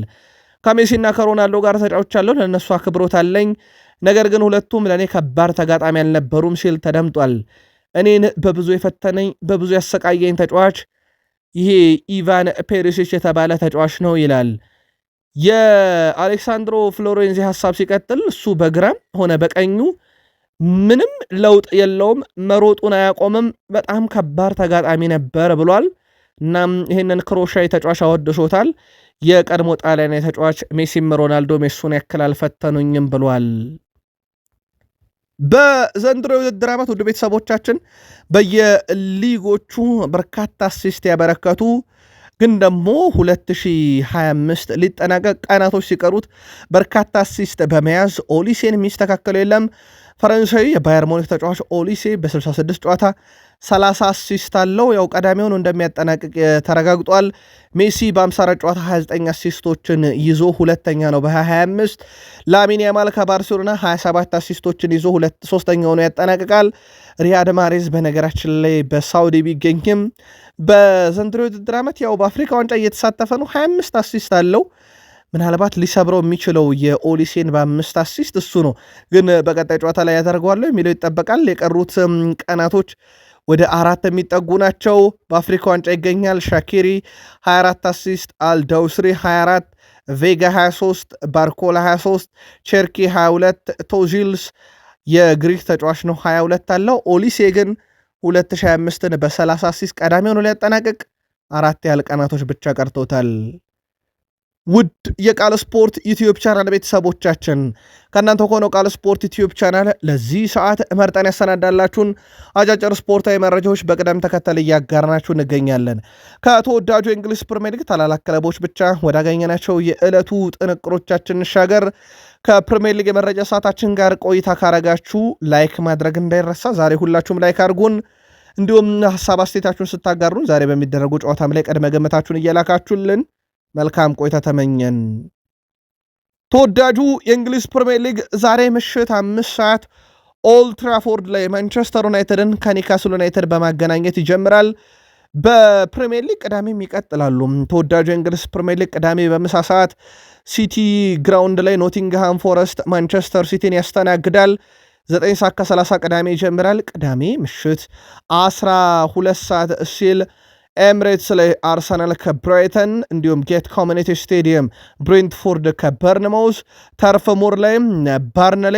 ከሜሲና ከሮናልዶ ጋር ተጫውቻለሁ፣ ለእነሱ አክብሮት አለኝ፣ ነገር ግን ሁለቱም ለእኔ ከባድ ተጋጣሚ አልነበሩም ሲል ተደምጧል። እኔን በብዙ የፈተነኝ በብዙ ያሰቃየኝ ተጫዋች ይሄ ኢቫን ፔሪሲች የተባለ ተጫዋች ነው ይላል። የአሌክሳንድሮ ፍሎሬንዚ ሐሳብ ሲቀጥል እሱ በግራም ሆነ በቀኙ ምንም ለውጥ የለውም፣ መሮጡን አያቆምም፣ በጣም ከባድ ተጋጣሚ ነበር ብሏል። እናም ይህንን ክሮሻዊ ተጫዋች አወድሶታል። የቀድሞ ጣሊያናዊ ተጫዋች ሜሲም ሮናልዶ ሜሱን ያክል አልፈተኑኝም ብሏል። በዘንድሮ የውድድር ዓመት ውድ ቤተሰቦቻችን በየሊጎቹ በርካታ አሲስት ያበረከቱ ግን ደግሞ 2025 ሊጠናቀቅ ቀናቶች ሲቀሩት በርካታ አሲስት በመያዝ ኦሊሴን የሚስተካከለው የለም። ፈረንሳዊ የባየር ሙኒክ ተጫዋች ኦሊሴ በ66 ጨዋታ 30 አሲስት አለው። ያው ቀዳሚውን እንደሚያጠናቅቅ ተረጋግጧል። ሜሲ በ54 ጨዋታ 29 አሲስቶችን ይዞ ሁለተኛ ነው በ2025። ላሚን ያማል ከባርሴሎና 27 አሲስቶችን ይዞ ሶስተኛ ሆኖ ያጠናቅቃል። ሪያድ ማሬዝ በነገራችን ላይ በሳውዲ ቢገኝም በዘንድሮ የውድድር ዓመት ያው በአፍሪካ ዋንጫ እየተሳተፈ ነው። 25 አሲስት አለው። ምናልባት ሊሰብረው የሚችለው የኦሊሴን በ5 አሲስት እሱ ነው። ግን በቀጣይ ጨዋታ ላይ ያደርገዋለሁ የሚለው ይጠበቃል። የቀሩት ቀናቶች ወደ 4 የሚጠጉ ናቸው። በአፍሪካ ዋንጫ ይገኛል። ሻኪሪ 24 አሲስት፣ አልዳውስሪ 24፣ ቬጋ 23፣ ባርኮላ 23፣ ቸርኪ 22፣ ቶዚልስ የግሪክ ተጫዋች ነው 22 አለው። ኦሊሴ ግን 2025ን በ30 አሲስት ቀዳሚ ሆኖ ሊያጠናቅቅ 4 ያህል ቀናቶች ብቻ ቀርቶታል። ውድ የቃል ስፖርት ዩቲዩብ ቻናል ቤተሰቦቻችን ከእናንተ ከሆነው ቃል ስፖርት ዩቲዩብ ቻናል ለዚህ ሰዓት መርጠን ያሰናዳላችሁን አጫጭር ስፖርታዊ መረጃዎች በቅደም ተከተል እያጋርናችሁ እንገኛለን። ከተወዳጁ የእንግሊዝ ፕሪሚየር ሊግ ታላላቅ ክለቦች ብቻ ወዳገኘናቸው የዕለቱ ጥንቅሮቻችን እንሻገር። ከፕሪሚየር ሊግ የመረጃ ሰዓታችን ጋር ቆይታ ካረጋችሁ ላይክ ማድረግ እንዳይረሳ። ዛሬ ሁላችሁም ላይክ አድርጉን። እንዲሁም ሀሳብ አስተያየታችሁን ስታጋሩን ዛሬ በሚደረጉ ጨዋታም ላይ ቅድመ ገምታችሁን እየላካችሁልን መልካም ቆይታ ተመኘን። ተወዳጁ የእንግሊዝ ፕሪሚየር ሊግ ዛሬ ምሽት 5 ሰዓት ኦልድ ትራፎርድ ላይ ማንቸስተር ዩናይትድን ከኒውካስል ዩናይትድ በማገናኘት ይጀምራል። በፕሪሚየር ሊግ ቅዳሜም ይቀጥላሉ። ተወዳጁ የእንግሊዝ ፕሪሚየር ሊግ ቅዳሜ በምሳ ሰዓት ሲቲ ግራውንድ ላይ ኖቲንግሃም ፎረስት ማንቸስተር ሲቲን ያስተናግዳል። 9 ሰዓት ከ30 ቅዳሜ ይጀምራል። ቅዳሜ ምሽት 12 ሰዓት ሲል ኤምሬትስ ላይ አርሰናል ከብራይተን፣ እንዲሁም ጌት ኮሚኒቲ ስቴዲየም ብሬንትፎርድ ከበርንማውዝ፣ ተርፍ ሙር ላይ ባርንሌ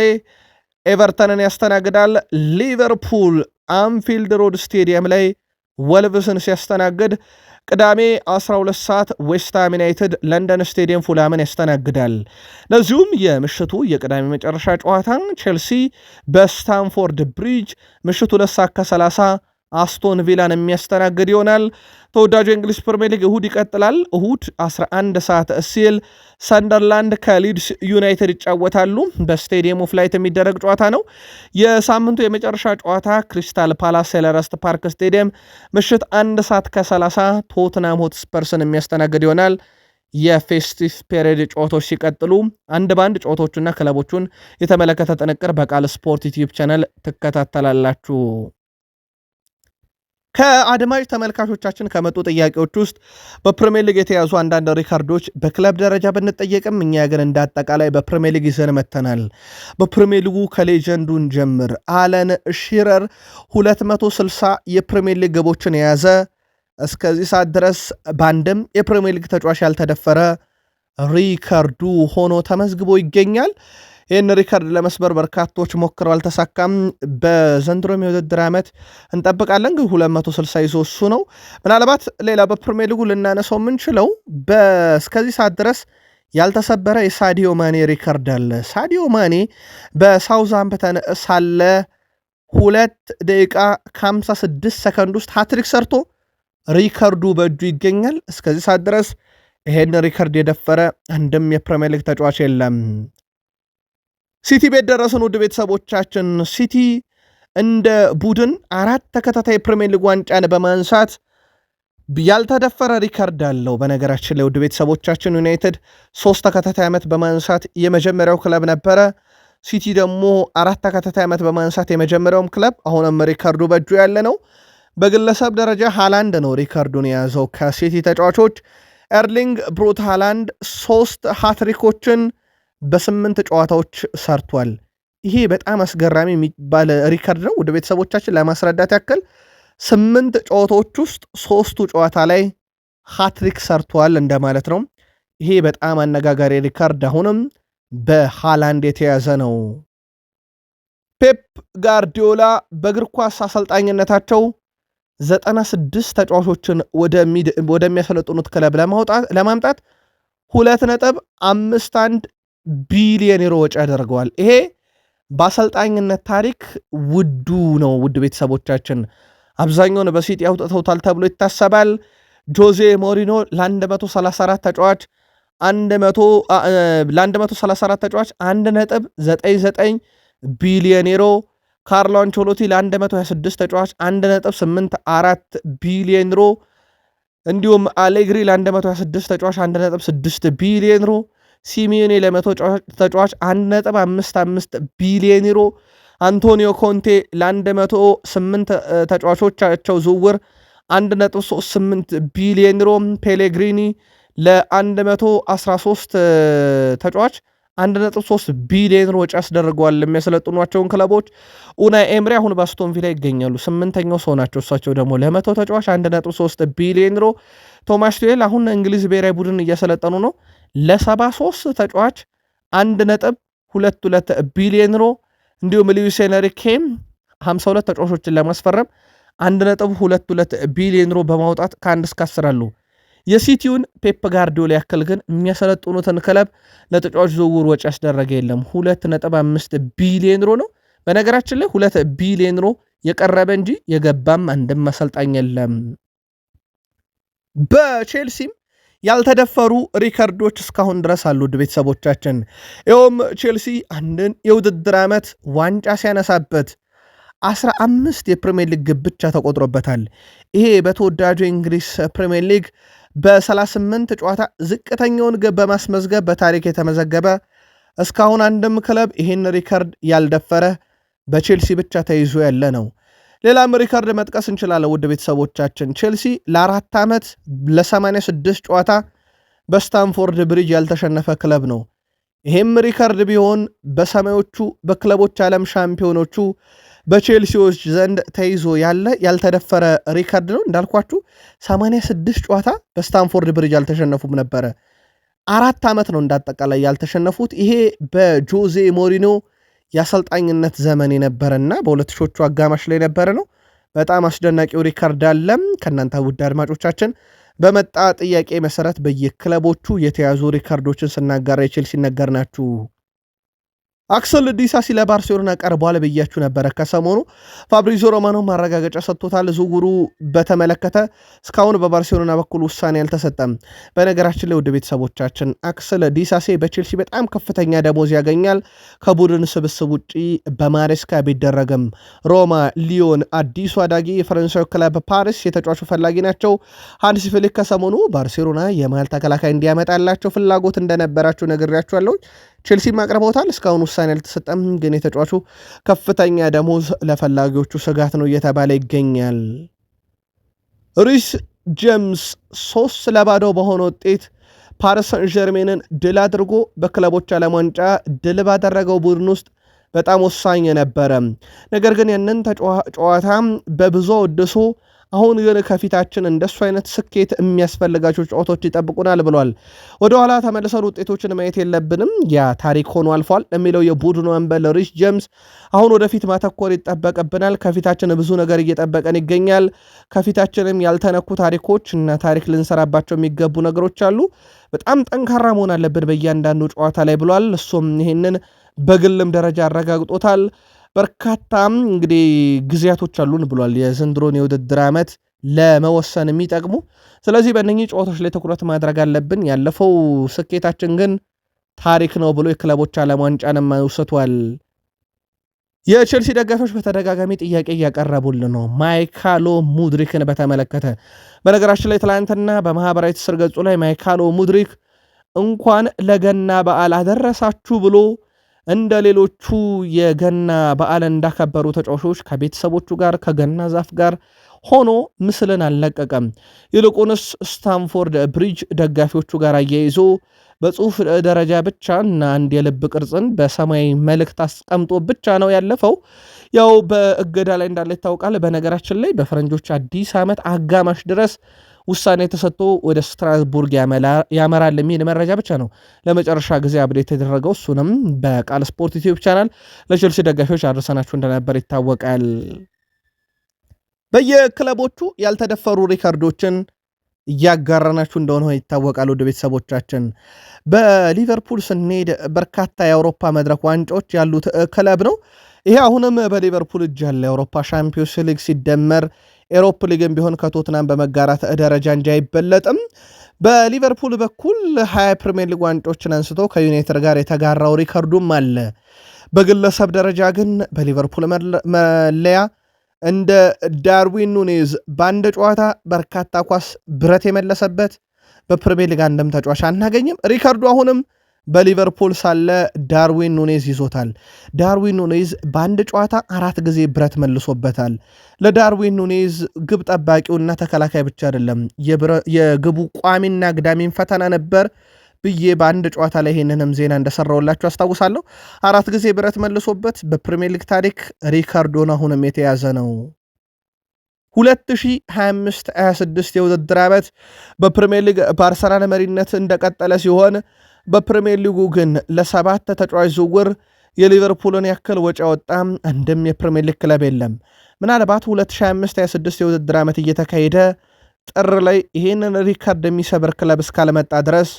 ኤቨርተንን ያስተናግዳል። ሊቨርፑል አንፊልድ ሮድ ስቴዲየም ላይ ወልቭስን ሲያስተናግድ፣ ቅዳሜ 12 ሰዓት ዌስትሃም ዩናይትድ ለንደን ስቴዲየም ፉላምን ያስተናግዳል። ለዚሁም የምሽቱ የቅዳሜ መጨረሻ ጨዋታ ቼልሲ በስታንፎርድ ብሪጅ ምሽቱ 2 ሰዓት ከ30 አስቶን ቪላን የሚያስተናግድ ይሆናል። ተወዳጁ የእንግሊዝ ፕሪሚየር ሊግ እሁድ ይቀጥላል። እሁድ 11 ሰዓት ሲል ሰንደርላንድ ከሊድስ ዩናይትድ ይጫወታሉ። በስቴዲየም ኦፍ ላይት የሚደረግ ጨዋታ ነው። የሳምንቱ የመጨረሻ ጨዋታ ክሪስታል ፓላስ ሴልኸርስት ፓርክ ስቴዲየም ምሽት 1 ሰዓት ከ30 ቶትናም ሆትስፐርስን የሚያስተናግድ ይሆናል። የፌስቲቭ ፔሪድ ጨዋታዎች ሲቀጥሉ አንድ ባንድ ጨዋታዎቹና ክለቦቹን የተመለከተ ጥንቅር በቃል ስፖርት ዩቲዩብ ቻናል ትከታተላላችሁ። ከአድማጭ ተመልካቾቻችን ከመጡ ጥያቄዎች ውስጥ በፕሪሚየር ሊግ የተያዙ አንዳንድ ሪካርዶች በክለብ ደረጃ ብንጠየቅም እኛ ግን እንዳጠቃላይ በፕሪሚየር ሊግ ይዘን መተናል። በፕሪሚየር ሊጉ ከሌጀንዱን ጀምር አለን ሺረር 260 የፕሪሚየር ሊግ ግቦችን የያዘ እስከዚህ ሰዓት ድረስ በአንድም የፕሪሚየር ሊግ ተጫዋች ያልተደፈረ ሪካርዱ ሆኖ ተመዝግቦ ይገኛል። ይህን ሪካርድ ለመስበር በርካቶች ሞክረው አልተሳካም። በዘንድሮም የውድድር ዓመት እንጠብቃለን፣ ግን 260 ይዞ እሱ ነው። ምናልባት ሌላ በፕሪሚየር ሊጉ ልናነሳው የምንችለው እስከዚህ ሰዓት ድረስ ያልተሰበረ የሳዲዮ ማኔ ሪካርድ አለ። ሳዲዮ ማኔ በሳውዝሃምፕተን ሳለ 2 ደቂቃ ከ56 ሰከንድ ውስጥ ሃትሪክ ሰርቶ ሪካርዱ በእጁ ይገኛል። እስከዚህ ሰዓት ድረስ ይሄን ሪካርድ የደፈረ አንድም የፕሪሚየር ሊግ ተጫዋች የለም። ሲቲ ቤት ደረስን። ውድ ቤተሰቦቻችን ሲቲ እንደ ቡድን 4 ተከታታይ ፕሪሚየር ሊግ ዋንጫን በማንሳት ያልተደፈረ ሪካርድ አለው። በነገራችን ላይ ውድ ቤተሰቦቻችን ዩናይትድ 3 ተከታታይ ዓመት በማንሳት የመጀመሪያው ክለብ ነበረ። ሲቲ ደግሞ 4 ተከታታይ ዓመት በማንሳት የመጀመሪያውም ክለብ፣ አሁንም ሪካርዱ በእጁ ያለ ነው። በግለሰብ ደረጃ ሃላንድ ነው ሪካርዱን የያዘው ከሲቲ ተጫዋቾች። ኤርሊንግ ብሩት ሃላንድ 3 ሃትሪኮችን በ8 ጨዋታዎች ሰርቷል። ይሄ በጣም አስገራሚ የሚባል ሪካርድ ነው። ወደ ቤተሰቦቻችን ለማስረዳት ያክል 8 ጨዋታዎች ውስጥ 3ቱ ጨዋታ ላይ ሃትሪክ ሰርቷል እንደማለት ነው። ይሄ በጣም አነጋጋሪ ሪካርድ አሁንም በሃላንድ የተያዘ ነው። ፔፕ ጋርዲዮላ በእግር ኳስ አሰልጣኝነታቸው 96 ተጫዋቾችን ወደሚያሰለጥኑት ክለብ ለማምጣት 2.51 ቢሊዮን ዩሮ ወጪ ያደርገዋል። ይሄ በአሰልጣኝነት ታሪክ ውዱ ነው። ውድ ቤተሰቦቻችን አብዛኛውን በሲቲ አውጥተውታል ተብሎ ይታሰባል። ጆዜ ሞሪኖ ለ134 ተጫዋች 1.99 ቢሊዮን ዩሮ፣ ካርሎ አንቸሎቲ ለ126 ተጫዋች 1.84 ቢሊዮን ዩሮ፣ እንዲሁም አሌግሪ ለ126 ተጫዋች 1.6 ቢሊዮን ዩሮ፣ ሲሚዮኔ ለ100 ተጫዋች 1.55 ቢሊዮን ዩሮ፣ አንቶኒዮ ኮንቴ ለ108 ተጫዋቾቻቸው ዝውውር 1.38 ቢሊዮን ዩሮ፣ ፔሌግሪኒ ለ113 ተጫዋች 1.3 ቢሊዮን ወጪ አስደርገዋል የሚያሰለጥኗቸውን ክለቦች። ኡናይ ኤምሪ አሁን በአስቶን ቪላ ይገኛሉ። 8ኛው ሰው ናቸው። እሳቸው ደግሞ ለ100 ተጫዋች 1.3 ቢሊዮን ዩሮ። ቶማስ ቱዌል አሁን እንግሊዝ ብሔራዊ ቡድን እያሰለጠኑ ነው። ለ73 ተጫዋች 1.22 ቢሊዮን ዩሮ። እንዲሁም ሉዊስ ኤንሪኬም 52 ተጫዋቾችን ለማስፈረም 1.22 ቢሊዮን ዩሮ በማውጣት ከ1 እስከ 10 አሉ። የሲቲውን ፔፕ ጋርዲዮላ ያክል ግን የሚያሰለጥኑትን ክለብ ለተጫዋች ዝውውር ወጪ ያስደረገ የለም። 2.5 ቢሊዮን ዩሮ ነው። በነገራችን ላይ 2 ቢሊዮን ዩሮ የቀረበ እንጂ የገባም አንድም አሰልጣኝ የለም። በቼልሲም ያልተደፈሩ ሪከርዶች እስካሁን ድረስ አሉ። ውድ ቤተሰቦቻችን ይኸውም ቼልሲ አንድን የውድድር ዓመት ዋንጫ ሲያነሳበት 15 የፕሪሚየር ሊግ ግብ ብቻ ተቆጥሮበታል። ይሄ በተወዳጁ የእንግሊዝ ፕሪሚየር ሊግ በ38 ጨዋታ ዝቅተኛውን ግብ በማስመዝገብ በታሪክ የተመዘገበ እስካሁን አንድም ክለብ ይህን ሪከርድ ያልደፈረ በቼልሲ ብቻ ተይዞ ያለ ነው። ሌላም ሪከርድ መጥቀስ እንችላለን። ውድ ቤተሰቦቻችን ቼልሲ ለ4 ዓመት ለ86 ጨዋታ በስታንፎርድ ብሪጅ ያልተሸነፈ ክለብ ነው። ይህም ሪከርድ ቢሆን በሰማዮቹ በክለቦች ዓለም ሻምፒዮኖቹ በቼልሲዎች ዘንድ ተይዞ ያለ ያልተደፈረ ሪከርድ ነው። እንዳልኳችሁ 86 ጨዋታ በስታንፎርድ ብሪጅ ያልተሸነፉም ነበረ። 4 ዓመት ነው እንዳጠቃላይ ያልተሸነፉት። ይሄ በጆዜ ሞሪኖ የአሰልጣኝነት ዘመን የነበረና በ2000ዎቹ አጋማሽ ላይ የነበረ ነው። በጣም አስደናቂው ሪከርድ አለም። ከእናንተ ውድ አድማጮቻችን በመጣ ጥያቄ መሰረት በየክለቦቹ የተያዙ ሪከርዶችን ስናጋራ የቼልሲ ነገር ናችሁ። አክሰል ዲሳሲ ለባርሴሎና ቀርቧል ብያችሁ ነበረ። ከሰሞኑ ፋብሪዞ ሮማኖ ማረጋገጫ ሰጥቶታል። ዝውውሩ በተመለከተ እስካሁን በባርሴሎና በኩል ውሳኔ አልተሰጠም። በነገራችን ላይ ውድ ቤተሰቦቻችን አክሰል ዲሳሲ በቼልሲ በጣም ከፍተኛ ደሞዝ ያገኛል። ከቡድን ስብስብ ውጪ በማሬስካ ቢደረግም ሮማ፣ ሊዮን፣ አዲሱ አዳጊ የፈረንሳዊ ክለብ ፓሪስ የተጫዋቹ ፈላጊ ናቸው። ሃንሲ ፍሊክ ከሰሞኑ ባርሴሎና የመሃል ተከላካይ እንዲያመጣላቸው ፍላጎት እንደነበራቸው ነግሬያችኋለሁ። ቼልሲ አቅርበውታል። እስካሁን ውሳኔ አልተሰጠም። ግን የተጫዋቹ ከፍተኛ ደሞዝ ለፈላጊዎቹ ስጋት ነው እየተባለ ይገኛል። ሪስ ጄምስ 3-0 በሆነ ውጤት ፓሪስ ሰን ዠርሜንን ድል አድርጎ በክለቦች ዓለም ዋንጫ ድል ባደረገው ቡድን ውስጥ በጣም ወሳኝ ነበረ። ነገር ግን ያንን ጨዋታ በብዙ ወድሶ አሁን ግን ከፊታችን እንደሱ አይነት ስኬት የሚያስፈልጋቸው ጨዋታዎች ይጠብቁናል ብሏል። ወደኋላ ተመልሰን ውጤቶችን ማየት የለብንም፣ ያ ታሪክ ሆኖ አልፏል የሚለው የቡድኑ አምበል ሪስ ጄምስ አሁን ወደፊት ማተኮር ይጠበቅብናል፣ ከፊታችን ብዙ ነገር እየጠበቀን ይገኛል፣ ከፊታችንም ያልተነኩ ታሪኮች እና ታሪክ ልንሰራባቸው የሚገቡ ነገሮች አሉ፣ በጣም ጠንካራ መሆን አለብን በእያንዳንዱ ጨዋታ ላይ ብሏል። እሱም ይህንን በግልም ደረጃ አረጋግጦታል። በርካታም እንግዲህ ጊዜያቶች አሉን ብሏል የዘንድሮን የውድድር ዓመት ለመወሰን የሚጠቅሙ። ስለዚህ በእነኚህ ጨዋታዎች ላይ ትኩረት ማድረግ አለብን። ያለፈው ስኬታችን ግን ታሪክ ነው ብሎ የክለቦች ዓለም ዋንጫንም አንስቷል። የቼልሲ ደጋፊዎች በተደጋጋሚ ጥያቄ እያቀረቡልን ነው ማይካሎ ሙድሪክን በተመለከተ። በነገራችን ላይ ትላንትና በማህበራዊ ትስስር ገጹ ላይ ማይካሎ ሙድሪክ እንኳን ለገና በዓል አደረሳችሁ ብሎ እንደ ሌሎቹ የገና በዓል እንዳከበሩ ተጫዋቾች ከቤተሰቦቹ ጋር ከገና ዛፍ ጋር ሆኖ ምስልን አልለቀቀም። ይልቁንስ ስታንፎርድ ብሪጅ ደጋፊዎቹ ጋር አያይዞ በጽሁፍ ደረጃ ብቻ እና አንድ የልብ ቅርጽን በሰማያዊ መልእክት አስቀምጦ ብቻ ነው ያለፈው። ያው በእገዳ ላይ እንዳለ ይታወቃል። በነገራችን ላይ በፈረንጆች አዲስ ዓመት አጋማሽ ድረስ ውሳኔ ተሰጥቶ ወደ ስትራስቡርግ ያመራል የሚል መረጃ ብቻ ነው ለመጨረሻ ጊዜ አብዴት የተደረገው። እሱንም በቃል ስፖርት ዩቲዩብ ቻናል ለቼልሲ ደጋፊዎች አድርሰናችሁ እንደነበር ይታወቃል። በየክለቦቹ ያልተደፈሩ ሪካርዶችን እያጋራናችሁ እንደሆነ ይታወቃል። ወደ ቤተሰቦቻችን በሊቨርፑል ስንሄድ በርካታ የአውሮፓ መድረክ ዋንጫዎች ያሉት ክለብ ነው። ይሄ አሁንም በሊቨርፑል እጅ ያለ የአውሮፓ ሻምፒዮንስ ሊግ ሲደመር ኤሮፕ ሊግን ቢሆን ከቶትናም በመጋራት ደረጃ እንጂ አይበለጥም። በሊቨርፑል በኩል 20 ፕሪሚየር ሊግ ዋንጫዎችን አንስቶ ከዩናይትድ ጋር የተጋራው ሪከርዱም አለ። በግለሰብ ደረጃ ግን በሊቨርፑል መለያ እንደ ዳርዊን ኑኔዝ በአንድ ጨዋታ በርካታ ኳስ ብረት የመለሰበት በፕሪሚየር ሊግ አንድም ተጫዋች አናገኝም። ሪከርዱ አሁንም በሊቨርፑል ሳለ ዳርዊን ኑኔዝ ይዞታል። ዳርዊን ኑኔዝ በአንድ ጨዋታ 4 ጊዜ ብረት መልሶበታል። ለዳርዊን ኑኔዝ ግብ ጠባቂውና ተከላካይ ብቻ አይደለም የግቡ ቋሚና ግዳሚን ፈተና ነበር ብዬ በአንድ ጨዋታ ላይ ይሄንንም ዜና እንደሰራውላችሁ አስታውሳለሁ። 4 ጊዜ ብረት መልሶበት በፕሪሚየር ሊግ ታሪክ ሪካርዶን አሁንም የተያዘ ነው። 2025-26 የውድድር ዓመት በፕሪሚየር ሊግ በአርሰናል መሪነት እንደቀጠለ ሲሆን በፕሪሚየር ሊጉ ግን ለ7 ተጫዋች ዝውውር የሊቨርፑልን ያክል ወጪ ያወጣ አንድም የፕሪሚየር ሊግ ክለብ የለም። ምናልባት 2025-26 የውድድር ዓመት እየተካሄደ ጥር ላይ ይሄንን ሪካርድ የሚሰብር ክለብ እስካለመጣ ድረስ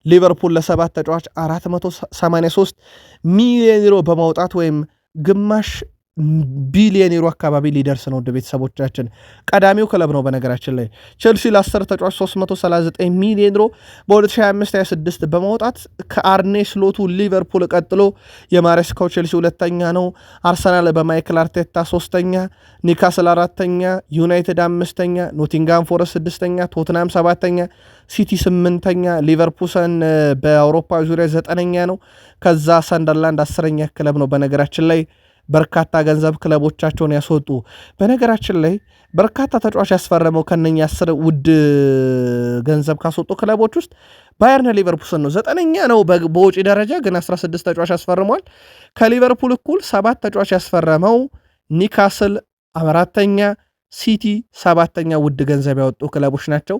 ሊቨርፑል ለሰባት ተጫዋች 483 ሚሊዮን ዩሮ በማውጣት ወይም ግማሽ ቢሊዮን ዩሮ አካባቢ ሊደርስ ነው። ወደ ቤተሰቦቻችን ቀዳሚው ክለብ ነው። በነገራችን ላይ ቼልሲ ለ10 ተጫዋች 339 ሚሊዮን ዩሮ በ2025/26 በማውጣት ከአርኔ ስሎቱ ሊቨርፑል ቀጥሎ የማሬስካው ቼልሲ ሁለተኛ ነው። አርሰናል በማይክል አርቴታ ሶስተኛ፣ ኒካስል አራተኛ፣ ዩናይትድ አምስተኛ፣ ኖቲንጋም ፎረስት ስድስተኛ፣ ቶትናም ሰባተኛ፣ ሲቲ ስምንተኛ፣ ሊቨርፑልን በአውሮፓ ዙሪያ ዘጠነኛ ነው። ከዛ ሰንደርላንድ 10ኛ ክለብ ነው። በነገራችን ላይ በርካታ ገንዘብ ክለቦቻቸውን ያስወጡ። በነገራችን ላይ በርካታ ተጫዋች ያስፈረመው ከነኛ 10 ውድ ገንዘብ ካስወጡ ክለቦች ውስጥ ባየርን ሊቨርፑልን ነው። 9ኛ ነው በውጪ ደረጃ ግን 16 ተጫዋች ያስፈርሟል። ከሊቨርፑል እኩል 7 ተጫዋች ያስፈረመው ኒካስል 4ኛ፣ ሲቲ 7ኛ ውድ ገንዘብ ያወጡ ክለቦች ናቸው።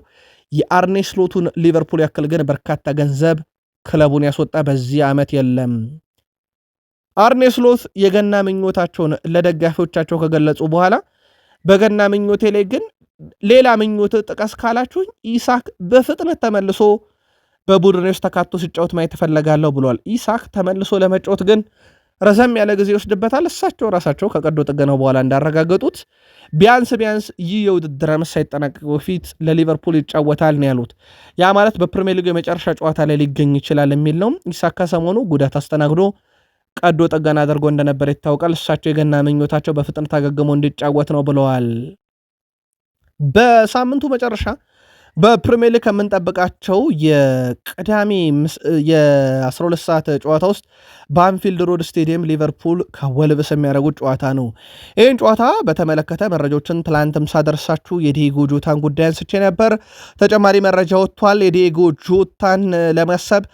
የአርኔ ስሎቱን ሊቨርፑል ያክል ግን በርካታ ገንዘብ ክለቡን ያስወጣ በዚህ ዓመት የለም። አርኔ ስሎት የገና ምኞታቸውን ለደጋፊዎቻቸው ከገለጹ በኋላ በገና ምኞቴ ላይ ግን ሌላ ምኞት ጥቀስ ካላችሁኝ ኢሳክ በፍጥነት ተመልሶ በቡድን ውስጥ ተካቶ ሲጫወት ማየት እፈልጋለሁ ብሏል። ኢሳክ ተመልሶ ለመጫወት ግን ረዘም ያለ ጊዜ ይወስድበታል። እሳቸው ራሳቸው ከቀዶ ጥገናው በኋላ እንዳረጋገጡት ቢያንስ ይህ የውድድር ዓመት ሳይጠናቀቅ በፊት ለሊቨርፑል ይጫወታል ነው ያሉት። ያ ማለት በፕሪሚየር ሊግ የመጨረሻ ጨዋታ ላይ ሊገኝ ይችላል የሚል ነው። ኢሳክ ከሰሞኑ ጉዳት አስተናግዶ ቀዶ ጥገና አድርጎ እንደነበር ይታወቃል። እሳቸው የገና ምኞታቸው በፍጥነት አገግሞ እንዲጫወት ነው ብለዋል። በሳምንቱ መጨረሻ በፕሪሚየር ሊግ ከምንጠብቃቸው የቅዳሜ የ12 ሰዓት ጨዋታ ውስጥ በአንፊልድ ሮድ ስቴዲየም ሊቨርፑል ከወልቭስ የሚያደርጉት ጨዋታ ነው። ይህን ጨዋታ በተመለከተ መረጃዎችን ትላንትም ሳደርሳችሁ የዲየጎ ጆታን ጉዳይ አንስቼ ነበር። ተጨማሪ መረጃ ወጥቷል። የዲየጎ ጆታን ለማሰብ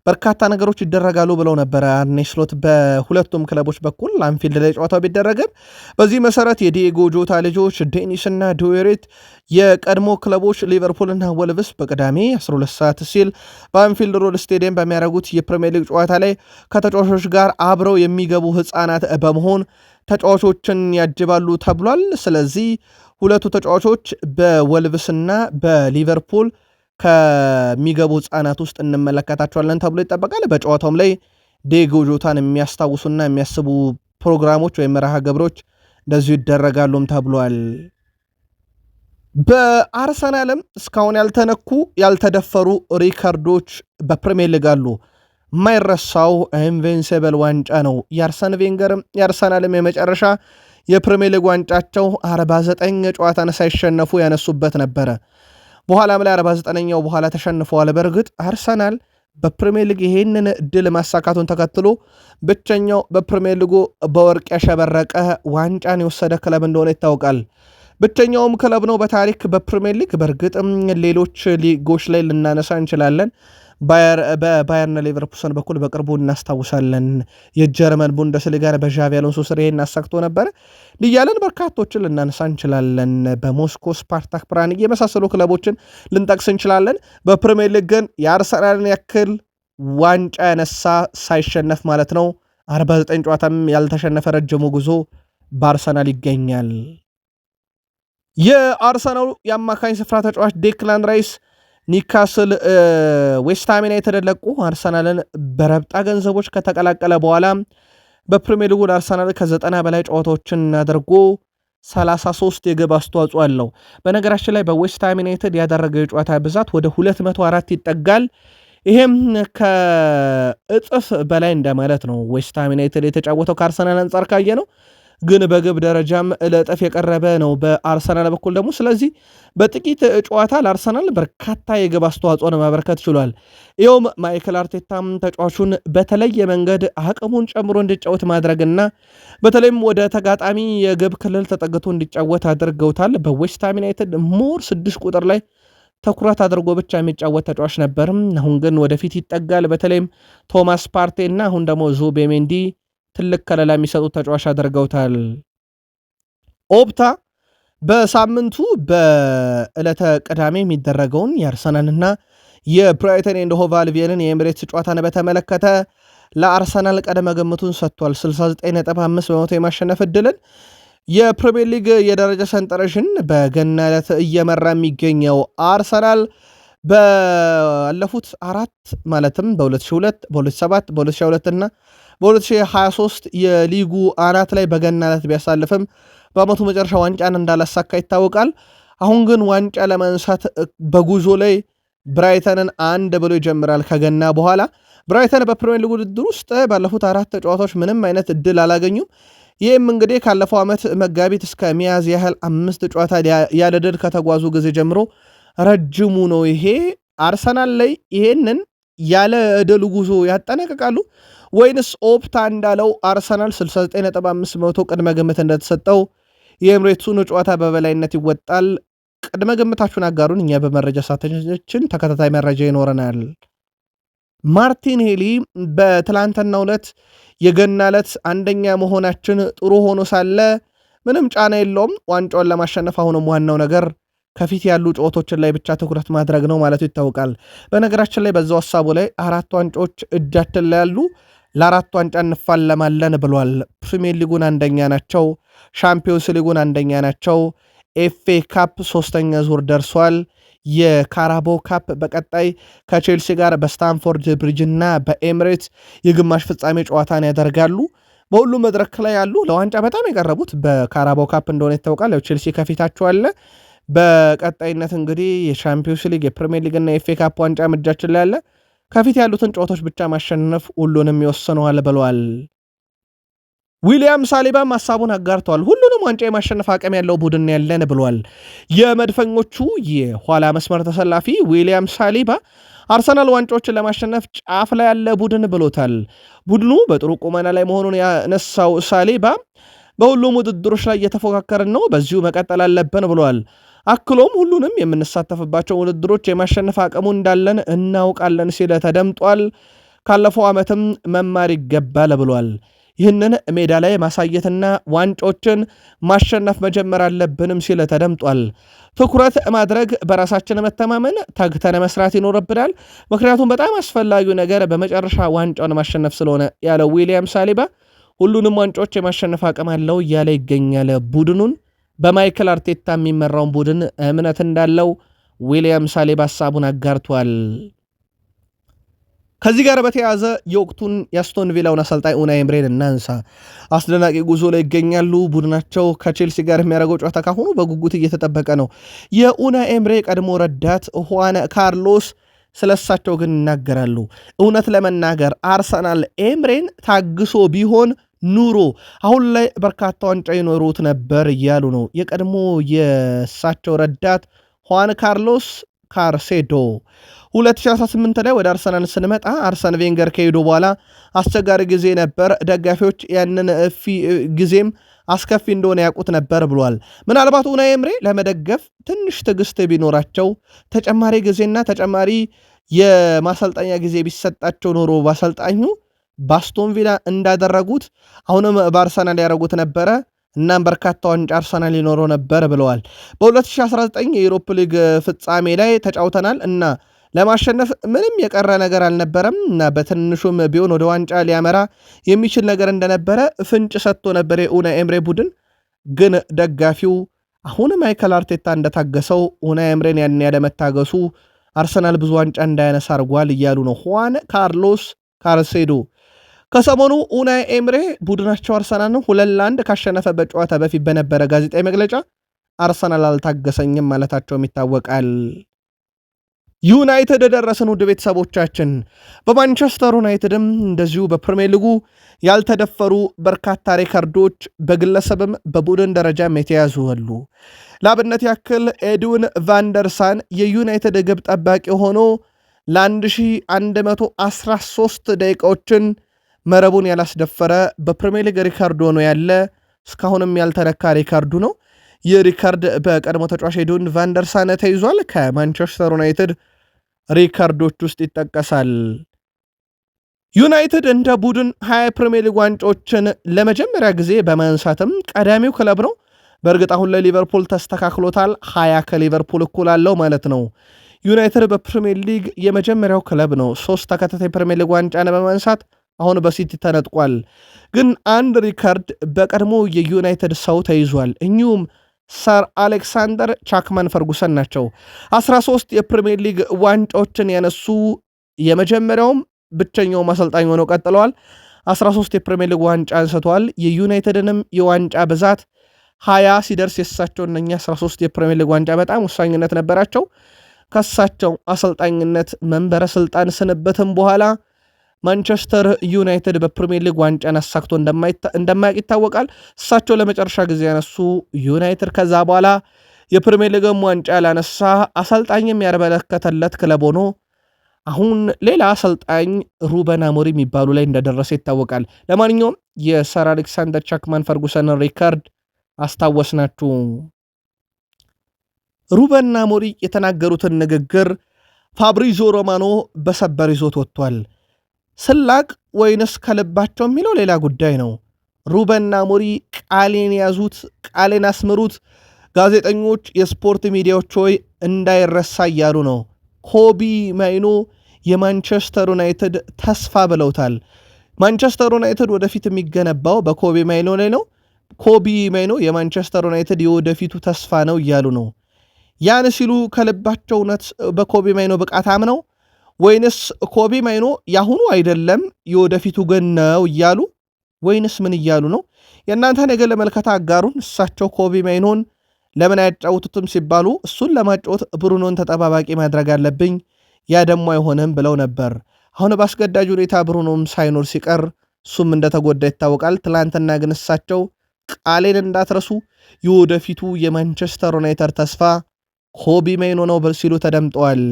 በርካታ ነገሮች ይደረጋሉ ብለው ነበረ አርኔ ስሎት በሁለቱም ክለቦች በኩል አንፊልድ ላይ ጨዋታው ቢደረግም በዚህ መሰረት የዲየጎ ጆታ ልጆች ዴኒስ እና ዶዌሬት የቀድሞ ክለቦች ሊቨርፑልና ወልቭስ በቅዳሜ 12 ሰዓት ሲል በአንፊልድ ሮድ ስቴዲየም በሚያደርጉት የፕሪሚየር ሊግ ጨዋታ ላይ ከተጫዋቾች ጋር አብረው የሚገቡ ህፃናት በመሆን ተጫዋቾችን ያጅባሉ ተብሏል። ስለዚህ ሁለቱ ተጫዋቾች በወልቭስና በሊቨርፑል ከሚገቡ ህፃናት ውስጥ እንመለከታቸዋለን ተብሎ ይጠበቃል። በጨዋታውም ላይ ዲየጎ ጆታን የሚያስታውሱና የሚያስቡ ፕሮግራሞች ወይም መርሃ ግብሮች እንደዚሁ ይደረጋሉም ተብሏል። በአርሰናልም እስካሁን ያልተነኩ ያልተደፈሩ ሪካርዶች በፕሪሚየር ሊግ አሉ። የማይረሳው ኢንቪንሲብል ዋንጫ ነው። የአርሰን ቬንገርም የአርሰናልም የመጨረሻ የፕሪሚየር ሊግ ዋንጫቸው 49 ጨዋታን ሳይሸነፉ ያነሱበት ነበረ። በኋላም ላይ 49ኛው በኋላ ተሸንፈዋል። በእርግጥ አርሰናል በፕሪሚየር ሊግ ይሄንን ድል ማሳካቱን ተከትሎ ብቸኛው በፕሪሚየር ሊጉ በወርቅ ያሸበረቀ ዋንጫን የወሰደ ክለብ እንደሆነ ይታወቃል። ብቸኛውም ክለብ ነው በታሪክ በፕሪሚየር ሊግ። በእርግጥም ሌሎች ሊጎች ላይ ልናነሳ እንችላለን። በባየርን ሌቨርኩሰን በኩል በቅርቡ እናስታውሳለን። የጀርመን ቡንደስሊጋን በዣቪ አሎንሶ ስር ይሄን አሳክቶ ነበር ልያለን በርካቶችን ልናነሳ እንችላለን። በሞስኮ ስፓርታክ ፕራግ የመሳሰሉ ክለቦችን ልንጠቅስ እንችላለን። በፕሪሚየር ሊግ ግን የአርሰናልን ያክል ዋንጫ ያነሳ ሳይሸነፍ ማለት ነው 49 ጨዋታም ያልተሸነፈ ረጅሙ ጉዞ በአርሰናል ይገኛል። የአርሰናሉ የአማካኝ ስፍራ ተጫዋች ዴክላን ራይስ ኒካስል ዌስትሃም ዩናይትድ ለቆ አርሰናልን በረብጣ ገንዘቦች ከተቀላቀለ በኋላ በፕሪሚየር ሊጉ አርሰናል ከ90 በላይ ጨዋታዎችን አድርጎ 33 የግብ አስተዋጽኦ አለው። በነገራችን ላይ በዌስትሃም ዩናይትድ ያደረገው የጨዋታ ብዛት ወደ 204 ይጠጋል። ይሄም ከእጥፍ በላይ እንደማለት ነው። ዌስትሃም ዩናይትድ የተጫወተው ከአርሰናል አንጻር ካየ ነው፣ ግን በግብ ደረጃም ለእጥፍ የቀረበ ነው በአርሰናል በኩል ደግሞ። ስለዚህ በጥቂት ጨዋታ ለአርሰናል በርካታ የግብ አስተዋጽኦን ማበረከት ችሏል። ይኸውም ማይክል አርቴታም ተጫዋቹን በተለየ መንገድ አቅሙን ጨምሮ እንዲጫወት ማድረግና በተለይም ወደ ተጋጣሚ የግብ ክልል ተጠግቶ እንዲጫወት አድርገውታል። በዌስትሃም ዩናይትድ ሞር 6 ቁጥር ላይ ትኩረት አድርጎ ብቻ የሚጫወት ተጫዋች ነበርም። አሁን ግን ወደፊት ይጠጋል። በተለይም ቶማስ ፓርቴ እና አሁን ደግሞ ዙቤሜንዲ ትልቅ ከለላ የሚሰጡት ተጫዋች አድርገውታል። ኦፕታ በሳምንቱ በዕለተ ቅዳሜ የሚደረገውን የአርሰናልና የብራይተን ኤንድ ሆቭ አልቢዮንን የኤምሬትስ ጨዋታን በተመለከተ ለአርሰናል ቀደመ ግምቱን ሰጥቷል። 69.5 በመቶ የማሸነፍ ዕድልን የፕሪሚየር ሊግ የደረጃ ሰንጠረዥን በገና ዕለት እየመራ የሚገኘው አርሰናል ባለፉት 4 ማለትም በ2002 በ2007 በ2022 እና በ2023 የሊጉ አናት ላይ በገና ዕለት ቢያሳልፍም በአመቱ መጨረሻ ዋንጫን እንዳላሳካ ይታወቃል። አሁን ግን ዋንጫ ለማንሳት በጉዞ ላይ ብራይተንን 1 ብሎ ይጀምራል። ከገና በኋላ ብራይተን በፕሪሚየር ሊግ ውድድር ውስጥ ባለፉት 4 ጨዋታዎች ምንም አይነት እድል አላገኙም። ይህም እንግዲህ ካለፈው ዓመት መጋቢት እስከ ሚያዝያ ያህል 5 ጨዋታ ያለ ድል ከተጓዙ ጊዜ ጀምሮ ረጅሙ ነው። ይሄ አርሰናል ላይ ይሄንን ያለ ድል ጉዞ ያጠናቅቃሉ ወይንስ ኦፕታ እንዳለው አርሰናል 69.5% ቅድመ ግምት እንደተሰጠው የኤምሬትሱን ጨዋታ በበላይነት ይወጣል? ቅድመ ግምታችሁን አጋሩን። እኛ በመረጃ ሰዓታችን ተከታታይ መረጃ ይኖረናል። ማርቲን ሄሊ በትላንትናው ዕለት የገና ዕለት አንደኛ መሆናችን ጥሩ ሆኖ ሳለ ምንም ጫና የለውም፣ ዋንጫውን ለማሸነፍ አሁንም ዋናው ነገር ከፊት ያሉ ጨዋታዎችን ላይ ብቻ ትኩረት ማድረግ ነው ማለቱ ይታወቃል። በነገራችን ላይ በዛው ሀሳቡ ላይ 4 ዋንጫዎች እጃችን ላይ ያሉ፣ ለ4 ዋንጫ እንፋለማለን ብሏል። ፕሪሚየር ሊጉን አንደኛ ናቸው፣ ሻምፒዮንስ ሊጉን አንደኛ ናቸው፣ ኤፍኤ ካፕ 3ኛ ዙር ደርሷል። የካራቦ ካፕ በቀጣይ ከቼልሲ ጋር በስታንፎርድ ብሪጅ እና በኤምሬት የግማሽ ፍጻሜ ጨዋታን ያደርጋሉ። በሁሉም መድረክ ላይ ያሉ ለዋንጫ በጣም የቀረቡት በካራቦ ካፕ እንደሆነ ይታወቃል። ቼልሲ ከፊታቸው አለ። በቀጣይነት እንግዲህ የሻምፒዮንስ ሊግ የፕሪሚየር ሊግ እና የኤፍኤ ካፕ ዋንጫ እጃችን ላይ ያለ፣ ከፊት ያሉትን ጨዋታዎች ብቻ ማሸነፍ ሁሉንም ይወስነዋል ብለዋል። ዊሊያም ሳሊባም ሀሳቡን አጋርተዋል። ሁሉንም ዋንጫ የማሸነፍ አቅም ያለው ቡድን ያለን ብሏል። የመድፈኞቹ የኋላ መስመር ተሰላፊ ዊሊያም ሳሊባ አርሰናል ዋንጫዎችን ለማሸነፍ ጫፍ ላይ ያለ ቡድን ብሎታል። ቡድኑ በጥሩ ቁመና ላይ መሆኑን ያነሳው ሳሊባ በሁሉም ውድድሮች ላይ እየተፎካከርን ነው፣ በዚሁ መቀጠል አለብን ብሏል። አክሎም ሁሉንም የምንሳተፍባቸው ውድድሮች የማሸነፍ አቅሙ እንዳለን እናውቃለን ሲል ተደምጧል። ካለፈው ዓመትም መማር ይገባል ብሏል። ይህንን ሜዳ ላይ ማሳየትና ዋንጫዎችን ማሸነፍ መጀመር አለብንም ሲል ተደምጧል። ትኩረት ማድረግ፣ በራሳችን መተማመን፣ ተግተን መስራት ይኖርብናል። ምክንያቱም በጣም አስፈላጊው ነገር በመጨረሻ ዋንጫውን ማሸነፍ ስለሆነ ያለው ዊሊያም ሳሊባ ሁሉንም ዋንጫዎች የማሸነፍ አቅም አለው እያለ ይገኛል። ቡድኑን በማይክል አርቴታ የሚመራውን ቡድን እምነት እንዳለው ዊሊያም ሳሊባ ሀሳቡን አጋርቷል። ከዚህ ጋር በተያያዘ የወቅቱን የአስቶን ቪላውን አሰልጣኝ ኡናይ ኤምሬን እናንሳ። አስደናቂ ጉዞ ላይ ይገኛሉ። ቡድናቸው ከቼልሲ ጋር የሚያደርገው ጨዋታ ካሁኑ በጉጉት እየተጠበቀ ነው። የኡናይ ኤምሬ ቀድሞ ረዳት ሁዋን ካርሎስ ስለሳቸው ግን ይናገራሉ። እውነት ለመናገር አርሰናል ኤምሬን ታግሶ ቢሆን ኑሮ አሁን ላይ በርካታ ዋንጫ ይኖሩት ነበር እያሉ ነው። የቀድሞ የእሳቸው ረዳት ሁዋን ካርሎስ ካርሴዶ 2018 ላይ ወደ አርሰናል ስንመጣ አርሰን ቬንገር ከሄዱ በኋላ አስቸጋሪ ጊዜ ነበር። ደጋፊዎች ያንን ጊዜም አስከፊ እንደሆነ ያውቁት ነበር ብሏል። ምናልባት ኡናይ ኤምሬ ለመደገፍ ትንሽ ትዕግስት ቢኖራቸው ተጨማሪ ጊዜና ተጨማሪ የማሰልጠኛ ጊዜ ቢሰጣቸው ኖሮ ባሰልጣኙ በአስቶን ቪላ እንዳደረጉት አሁንም በአርሰናል ያደረጉት ነበረ። እናም በርካታ ዋንጫ አርሰናል ሊኖረው ነበር ብለዋል። በ2019 የዩሮፕ ሊግ ፍጻሜ ላይ ተጫውተናል እና ለማሸነፍ ምንም የቀረ ነገር አልነበረም እና በትንሹም ቢሆን ወደ ዋንጫ ሊያመራ የሚችል ነገር እንደነበረ ፍንጭ ሰጥቶ ነበር የኡናይ ኤምሬ ቡድን። ግን ደጋፊው አሁን ማይከል አርቴታ እንደታገሰው ኡናይ ኤምሬን ያን ያለመታገሱ አርሰናል ብዙ ዋንጫ እንዳያነሳ አድርጓል እያሉ ነው ሁዋን ካርሎስ ካርሴዶ። ከሰሞኑ ኡናይ ኤምሬ ቡድናቸው አርሰናልን 2-1 ካሸነፈበት ጨዋታ በፊት በነበረ ጋዜጣዊ መግለጫ አርሰናል አልታገሰኝም ማለታቸውም ይታወቃል። ዩናይትድ ደረስን። ውድ ቤተሰቦቻችን በማንቸስተር ዩናይትድም እንደዚሁ በፕሪሚየር ሊጉ ያልተደፈሩ በርካታ ሬከርዶች በግለሰብም በቡድን ደረጃም የተያዙ አሉ። ለአብነት ያክል ኤድዊን ቫንደርሳን የዩናይትድ ግብ ጠባቂ ሆኖ ለ1113 ደቂቃዎችን መረቡን ያላስደፈረ በፕሪሚየር ሊግ ሪካርድ ሆኖ ያለ እስካሁንም ያልተነካ ሪካርዱ ነው። ይህ ሪካርድ በቀድሞ ተጫዋች ኤድዊን ቫንደርሳን ተይዟል። ከማንቸስተር ዩናይትድ ሪካርዶች ውስጥ ይጠቀሳል። ዩናይትድ እንደ ቡድን 20 ፕሪሚየር ሊግ ዋንጫዎችን ለመጀመሪያ ጊዜ በማንሳትም ቀዳሚው ክለብ ነው። በእርግጥ አሁን ላይ ሊቨርፑል ተስተካክሎታል። 20 ከሊቨርፑል እኩል አለው ማለት ነው። ዩናይትድ በፕሪሚየር ሊግ የመጀመሪያው ክለብ ነው 3 ተከታታይ ፕሪሚየር ሊግ ዋንጫን በማንሳት አሁን በሲቲ ተነጥቋል። ግን አንድ ሪከርድ በቀድሞ የዩናይትድ ሰው ተይዟል። እኚሁም ሰር አሌክሳንደር ቻክማን ፈርጉሰን ናቸው። 13 የፕሪሚየር ሊግ ዋንጫዎችን ያነሱ የመጀመሪያውም ብቸኛው አሰልጣኝ ሆነው ቀጥለዋል። 13 የፕሪሚየር ሊግ ዋንጫ አንስተዋል። የዩናይትድንም የዋንጫ ብዛት 20 ሲደርስ የሳቸው እነኛ 13 የፕሪሚየር ሊግ ዋንጫ በጣም ወሳኝነት ነበራቸው። ከሳቸው አሰልጣኝነት መንበረ ስልጣን ስንበትም በኋላ ማንቸስተር ዩናይትድ በፕሪሚየር ሊግ ዋንጫን አሳክቶ እንደማያውቅ ይታወቃል። እሳቸው ለመጨረሻ ጊዜ ያነሱ ዩናይትድ ከዛ በኋላ የፕሪሚየር ሊግም ዋንጫ ያላነሳ አሰልጣኝም ያበረከተለት ክለብ ሆኖ አሁን ሌላ አሰልጣኝ ሩበን አሞሪም የሚባሉ ላይ እንደደረሰ ይታወቃል። ለማንኛውም የሰር አሌክሳንደር ቻክማን ፈርጉሰንን ሪካርድ አስታወስናችሁ። ሩበን አሞሪም የተናገሩትን ንግግር ፋብሪዞ ሮማኖ በሰበር ይዞት ወጥቷል። ስላቅ ወይንስ ከልባቸው የሚለው ሌላ ጉዳይ ነው። ሩበን አሞሪም ቃሌን ያዙት፣ ቃሌን አስምሩት፣ ጋዜጠኞች፣ የስፖርት ሚዲያዎች ሆይ እንዳይረሳ እያሉ ነው። ኮቢ ማይኖ የማንቸስተር ዩናይትድ ተስፋ ብለውታል። ማንቸስተር ዩናይትድ ወደፊት የሚገነባው በኮቢ ማይኖ ላይ ነው። ኮቢ ማይኖ የማንቸስተር ዩናይትድ የወደፊቱ ተስፋ ነው እያሉ ነው። ያን ሲሉ ከልባቸው እውነት በኮቢ ማይኖ ብቃት አምነው ወይንስ ኮቢ ማይኖ ያሁኑ አይደለም የወደፊቱ ግን ነው እያሉ ወይንስ ምን እያሉ ነው? የእናንተ ነገር ለመልከታ አጋሩን። እሳቸው ኮቢ ማይኖን ለምን አያጫውቱትም ሲባሉ እሱን ለማጫወት ብሩኖን ተጠባባቂ ማድረግ አለብኝ፣ ያ ደግሞ አይሆንም ብለው ነበር። አሁን በአስገዳጅ ሁኔታ ብሩኖም ሳይኖር ሲቀር እሱም እንደተጎዳ ይታወቃል። ትላንትና ግን እሳቸው ቃሌን እንዳትረሱ የወደፊቱ የማንቸስተር ዩናይትድ ተስፋ ኮቢ ማይኖ ነው ሲሉ ተደምጠዋል።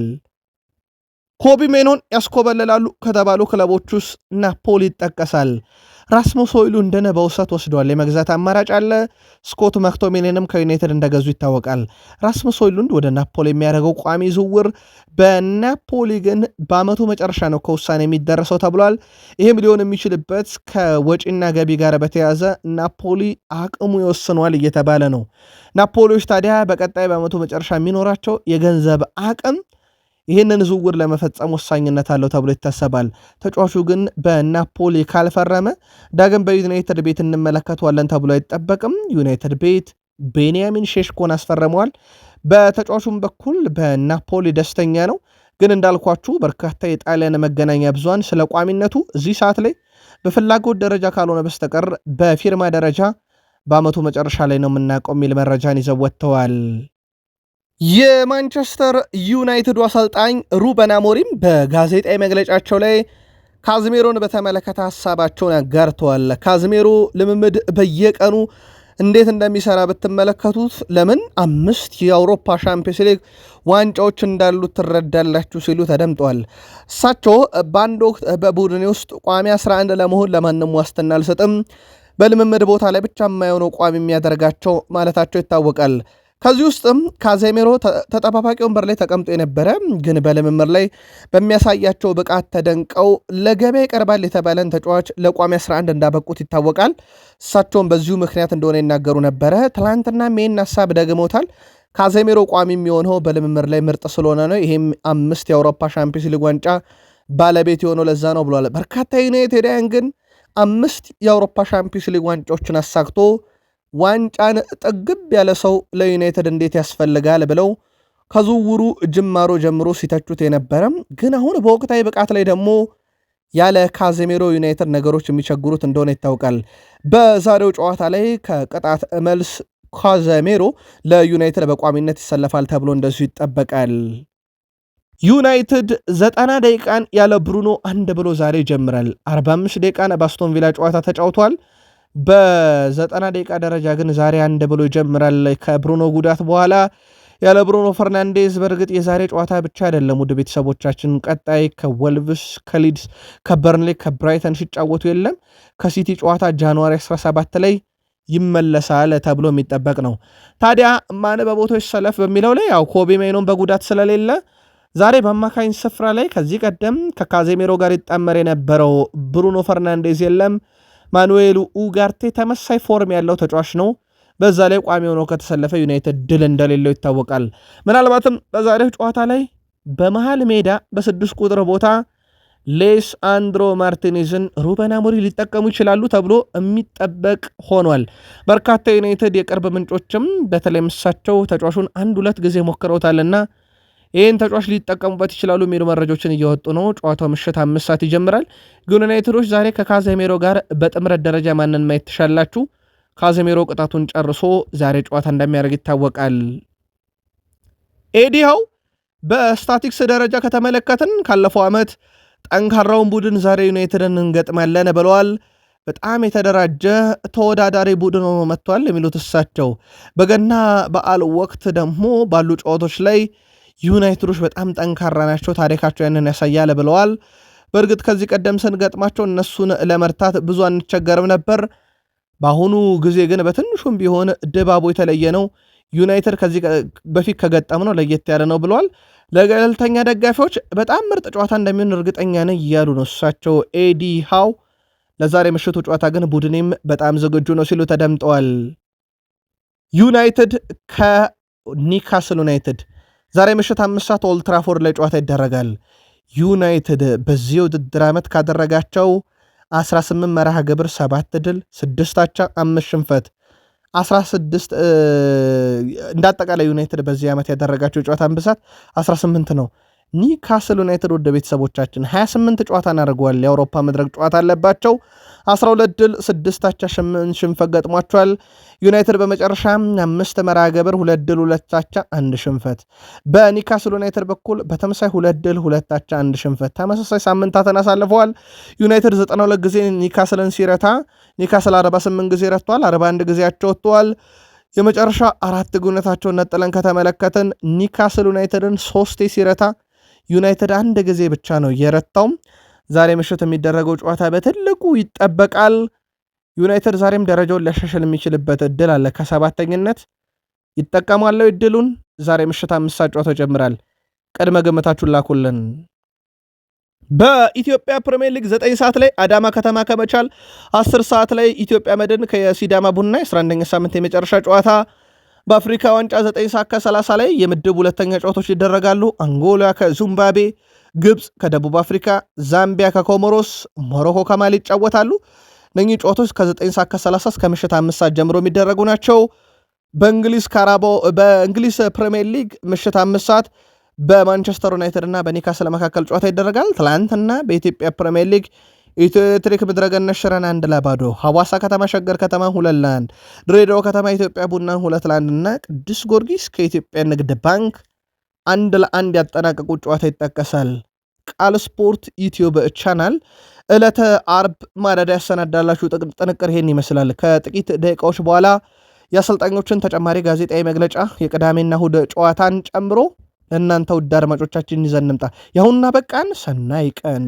ኮቢ ማይኖን ያስኮበለላሉ ከተባሉ ክለቦች ውስጥ ናፖሊ ይጠቀሳል። ራስሙስ ሆይሉንድን በውሰት ወስደዋል። የመግዛት አማራጭ አለ። ስኮት ማክቶሚኔንም ከዩናይትድ እንደገዙ ይታወቃል። ራስሙስ ሆይሉንድ ወደ ናፖሊ የሚያደርገው ቋሚ ዝውውር በናፖሊ ግን በአመቱ መጨረሻ ነው ከውሳኔ የሚደረሰው ተብሏል። ይህም ሊሆን የሚችልበት ከወጪና ገቢ ጋር በተያያዘ ናፖሊ አቅሙ ይወስኗል እየተባለ ነው። ናፖሊዎች ታዲያ በቀጣይ በአመቱ መጨረሻ የሚኖራቸው የገንዘብ አቅም ይህንን ዝውውር ለመፈጸም ወሳኝነት አለው ተብሎ ይታሰባል። ተጫዋቹ ግን በናፖሊ ካልፈረመ ዳግም በዩናይትድ ቤት እንመለከተዋለን ተብሎ አይጠበቅም። ዩናይትድ ቤት ቤንያሚን ሼሽኮን አስፈርመዋል። በተጫዋቹም በኩል በናፖሊ ደስተኛ ነው። ግን እንዳልኳችሁ በርካታ የጣሊያን መገናኛ ብዙሃን ስለ ቋሚነቱ እዚህ ሰዓት ላይ በፍላጎት ደረጃ ካልሆነ በስተቀር በፊርማ ደረጃ በአመቱ መጨረሻ ላይ ነው የምናውቀው የሚል መረጃን ይዘው ወጥተዋል። የማንቸስተር ዩናይትዱ አሰልጣኝ ሩበን አሞሪም በጋዜጣዊ መግለጫቸው ላይ ካዝሜሮን በተመለከተ ሀሳባቸውን ያጋርተዋል። ካዝሜሮ ልምምድ በየቀኑ እንዴት እንደሚሰራ ብትመለከቱት ለምን 5 የአውሮፓ ሻምፒዮንስ ሊግ ዋንጫዎች እንዳሉት ትረዳላችሁ ሲሉ ተደምጠዋል። እሳቸው በአንድ ወቅት በቡድኔ ውስጥ ቋሚ 11 ለመሆን ለማንም ዋስትና አልሰጥም፣ በልምምድ ቦታ ላይ ብቻ የማይሆነው ቋሚ የሚያደርጋቸው ማለታቸው ይታወቃል። ከዚህ ውስጥም ካዜሜሮ ተጠባባቂ ወንበር ላይ ተቀምጦ የነበረ ግን በልምምር ላይ በሚያሳያቸው ብቃት ተደንቀው ለገበያ ይቀርባል የተባለን ተጫዋች ለቋሚ 11 እንዳበቁት ይታወቃል። እሳቸውም በዚሁ ምክንያት እንደሆነ ይናገሩ ነበረ። ትላንትና ይህን ሀሳብ ደግመውታል። ካዜሜሮ ቋሚ የሚሆነው በልምምር ላይ ምርጥ ስለሆነ ነው፣ ይሄም 5 የአውሮፓ ሻምፒዮንስ ሊግ ዋንጫ ባለቤት የሆነው ለዛ ነው ብሏል። በርካታ ዩናይትዳውያን ግን 5 የአውሮፓ ሻምፒዮንስ ሊግ ዋንጫዎችን አሳክቶ ዋንጫን ጠግብ ያለ ሰው ለዩናይትድ እንዴት ያስፈልጋል ብለው ከዝውውሩ ጅማሮ ጀምሮ ሲተቹት የነበረም ግን አሁን በወቅታዊ ብቃት ላይ ደግሞ ያለ ካዜሜሮ ዩናይትድ ነገሮች የሚቸግሩት እንደሆነ ይታወቃል። በዛሬው ጨዋታ ላይ ከቅጣት መልስ ካዜሜሮ ለዩናይትድ በቋሚነት ይሰለፋል ተብሎ እንደዚሁ ይጠበቃል። ዩናይትድ 90 ደቂቃን ያለ ብሩኖ አንድ ብሎ ዛሬ ይጀምራል። 45 ደቂቃን በአስቶን ቪላ ጨዋታ ተጫውቷል። በ90 ደቂቃ ደረጃ ግን ዛሬ አንድ ብሎ ይጀምራል። ከብሩኖ ጉዳት በኋላ ያለ ብሩኖ ፈርናንዴዝ። በእርግጥ የዛሬ ጨዋታ ብቻ አይደለም ውድ ቤተሰቦቻችን፣ ቀጣይ ከወልቭስ፣ ከሊድስ፣ ከበርንሌ፣ ከብራይተን ሲጫወቱ የለም። ከሲቲ ጨዋታ ጃንዋሪ 17 ላይ ይመለሳል ተብሎ የሚጠበቅ ነው። ታዲያ ማን በቦታው ይሰለፍ በሚለው ላይ ያው ኮቢ ማይኖን በጉዳት ስለሌለ ዛሬ በአማካኝ ስፍራ ላይ ከዚህ ቀደም ከካዜሜሮ ጋር ይጣመር የነበረው ብሩኖ ፈርናንዴዝ የለም። ማኑኤል ኡጋርቴ ተመሳይ ፎርም ያለው ተጫዋች ነው። በዛ ላይ ቋሚ ሆኖ ከተሰለፈ ዩናይትድ ድል እንደሌለው ይታወቃል። ምናልባትም በዛሬው ጨዋታ ላይ በመሃል ሜዳ በ6 ቁጥር ቦታ ሌሳንድሮ ማርቲኔዝን ሩበን አሞሪም ሊጠቀሙ ይችላሉ ተብሎ የሚጠበቅ ሆኗል። በርካታ ዩናይትድ የቅርብ ምንጮችም በተለይ እሳቸው ተጫዋቹን 1-2 ጊዜ ሞክረውታልና ይህን ተጫዋች ሊጠቀሙበት ይችላሉ የሚሉ መረጃዎችን እየወጡ ነው። ጨዋታው ምሽት 5 ሰዓት ይጀምራል። ግን ዩናይትዶች ዛሬ ከካዜሜሮ ጋር በጥምረት ደረጃ ማንን ማየት ትሻላችሁ? ካዜሜሮ ቅጣቱን ጨርሶ ዛሬ ጨዋታ እንደሚያደርግ ይታወቃል። ኤዲሃው በስታቲክስ ደረጃ ከተመለከትን ካለፈው ዓመት ጠንካራውን ቡድን ዛሬ ዩናይትድን እንገጥማለን ብለዋል። በጣም የተደራጀ ተወዳዳሪ ቡድን ሆኖ መጥቷል የሚሉት እሳቸው በገና በዓል ወቅት ደግሞ ባሉ ጨዋታዎች ላይ ዩናይትዶች በጣም ጠንካራ ናቸው፣ ታሪካቸው ያንን ያሳያል ብለዋል። በእርግጥ ከዚህ ቀደም ስንገጥማቸው እነሱን ለመርታት ብዙ አንቸገርም ነበር። በአሁኑ ጊዜ ግን በትንሹም ቢሆን ድባቡ የተለየ ነው። ዩናይትድ ከዚህ በፊት ከገጠም ነው ለየት ያለ ነው ብለዋል። ለገለልተኛ ደጋፊዎች በጣም ምርጥ ጨዋታ እንደሚሆን እርግጠኛ ነኝ እያሉ ነው እሳቸው ኤዲ ሃው። ለዛሬ ምሽቱ ጨዋታ ግን ቡድኔም በጣም ዝግጁ ነው ሲሉ ተደምጠዋል። ዩናይትድ ከኒካስል ዩናይትድ ዛሬ ምሽት 5 ሰዓት ኦልድ ትራፎርድ ላይ ጨዋታ ይደረጋል። ዩናይትድ በዚህ ውድድር ዓመት ካደረጋቸው 18 መርሃ ግብር 7 ድል 6 አቻ 5 ሽንፈት 16 እንዳጠቃላይ ዩናይትድ በዚህ ዓመት ያደረጋቸው ጨዋታ ብዛት 18 ነው። ኒካስል ዩናይትድ ወደ ቤተሰቦቻችን 28 ጨዋታ እናደርገዋል። የአውሮፓ መድረክ ጨዋታ አለባቸው። 12 ድል 6 አቻ 8 ሽንፈት ገጥሟቸዋል። ዩናይትድ በመጨረሻ 5 መርሃ ግብር 2 ድል 2 አቻ 1 ሽንፈት። በኒካስል ዩናይትድ በኩል በተመሳሳይ 2 ድል 2 አቻ 1 ሽንፈት ተመሳሳይ ሳምንታትን አሳልፈዋል። ዩናይትድ 92 ጊዜ ኒካስልን ሲረታ ኒካስል 48 ጊዜ ረቷል። 41 ጊዜያቸው ወጥተዋል። የመጨረሻ 4 ግንኙነታቸውን ነጥለን ከተመለከትን ኒካስል ዩናይትድን 3 ሲረታ ዩናይትድ 1 ጊዜ ብቻ ነው የረታው። ዛሬ ምሽት የሚደረገው ጨዋታ በትልቁ ይጠበቃል። ዩናይትድ ዛሬም ደረጃውን ሊያሻሽል የሚችልበት እድል አለ። ከ7ኝነት ይጠቀማለው እድሉን። ዛሬ ምሽት 5 ሰዓት ጨዋታው ይጀምራል። ቅድመ ግምታችሁን ላኩልን። በኢትዮጵያ ፕሪሚየር ሊግ 9 ሰዓት ላይ አዳማ ከተማ ከመቻል፣ 10 ሰዓት ላይ ኢትዮጵያ መድን ከሲዳማ ቡና 11ኛ ሳምንት የመጨረሻ ጨዋታ። በአፍሪካ ዋንጫ 9 ሰዓት ከ30 ላይ የምድብ ሁለተኛ ጨዋታዎች ይደረጋሉ። አንጎላ ከዚምባብዌ፣ ግብፅ ከደቡብ አፍሪካ፣ ዛምቢያ ከኮሞሮስ፣ ሞሮኮ ከማሊ ይጫወታሉ። እነኚህ ጨዋታዎች ከ9 ሰዓት ከ30 እስከ ምሽት 5 ሰዓት ጀምሮ የሚደረጉ ናቸው። በእንግሊዝ ፕሪሚየር ሊግ ምሽት 5 ሰዓት በማንቸስተር ዩናይትድ እና በኒካስል መካከል ጨዋታ ይደረጋል። ትላንትና በኢትዮጵያ ፕሪሚየር ሊግ ኢትዮ ኤሌክትሪክ ምድረገነት ሽረን 1-0፣ ሐዋሳ ከተማ ሸገር ከተማ 2-1፣ ድሬዳዋ ከተማ ኢትዮጵያ ቡናን 2-1 እና ቅዱስ ጊዮርጊስ ከኢትዮጵያ ንግድ ባንክ 1-1 ያጠናቀቁ ጨዋታ ይጠቀሳል። ቃል ስፖርት ዩቲዩብ ቻናል ዕለተ አርብ ማለዳ ያሰናዳላችሁ ጥንቅር ይሄን ይመስላል። ከጥቂት ደቂቃዎች በኋላ የአሰልጣኞችን ተጨማሪ ጋዜጣዊ መግለጫ የቅዳሜና እሁድ ጨዋታን ጨምሮ ለእናንተ ውድ አድማጮቻችን ይዘን እንምጣ። ያሁንና በቃን። ሰናይ ቀን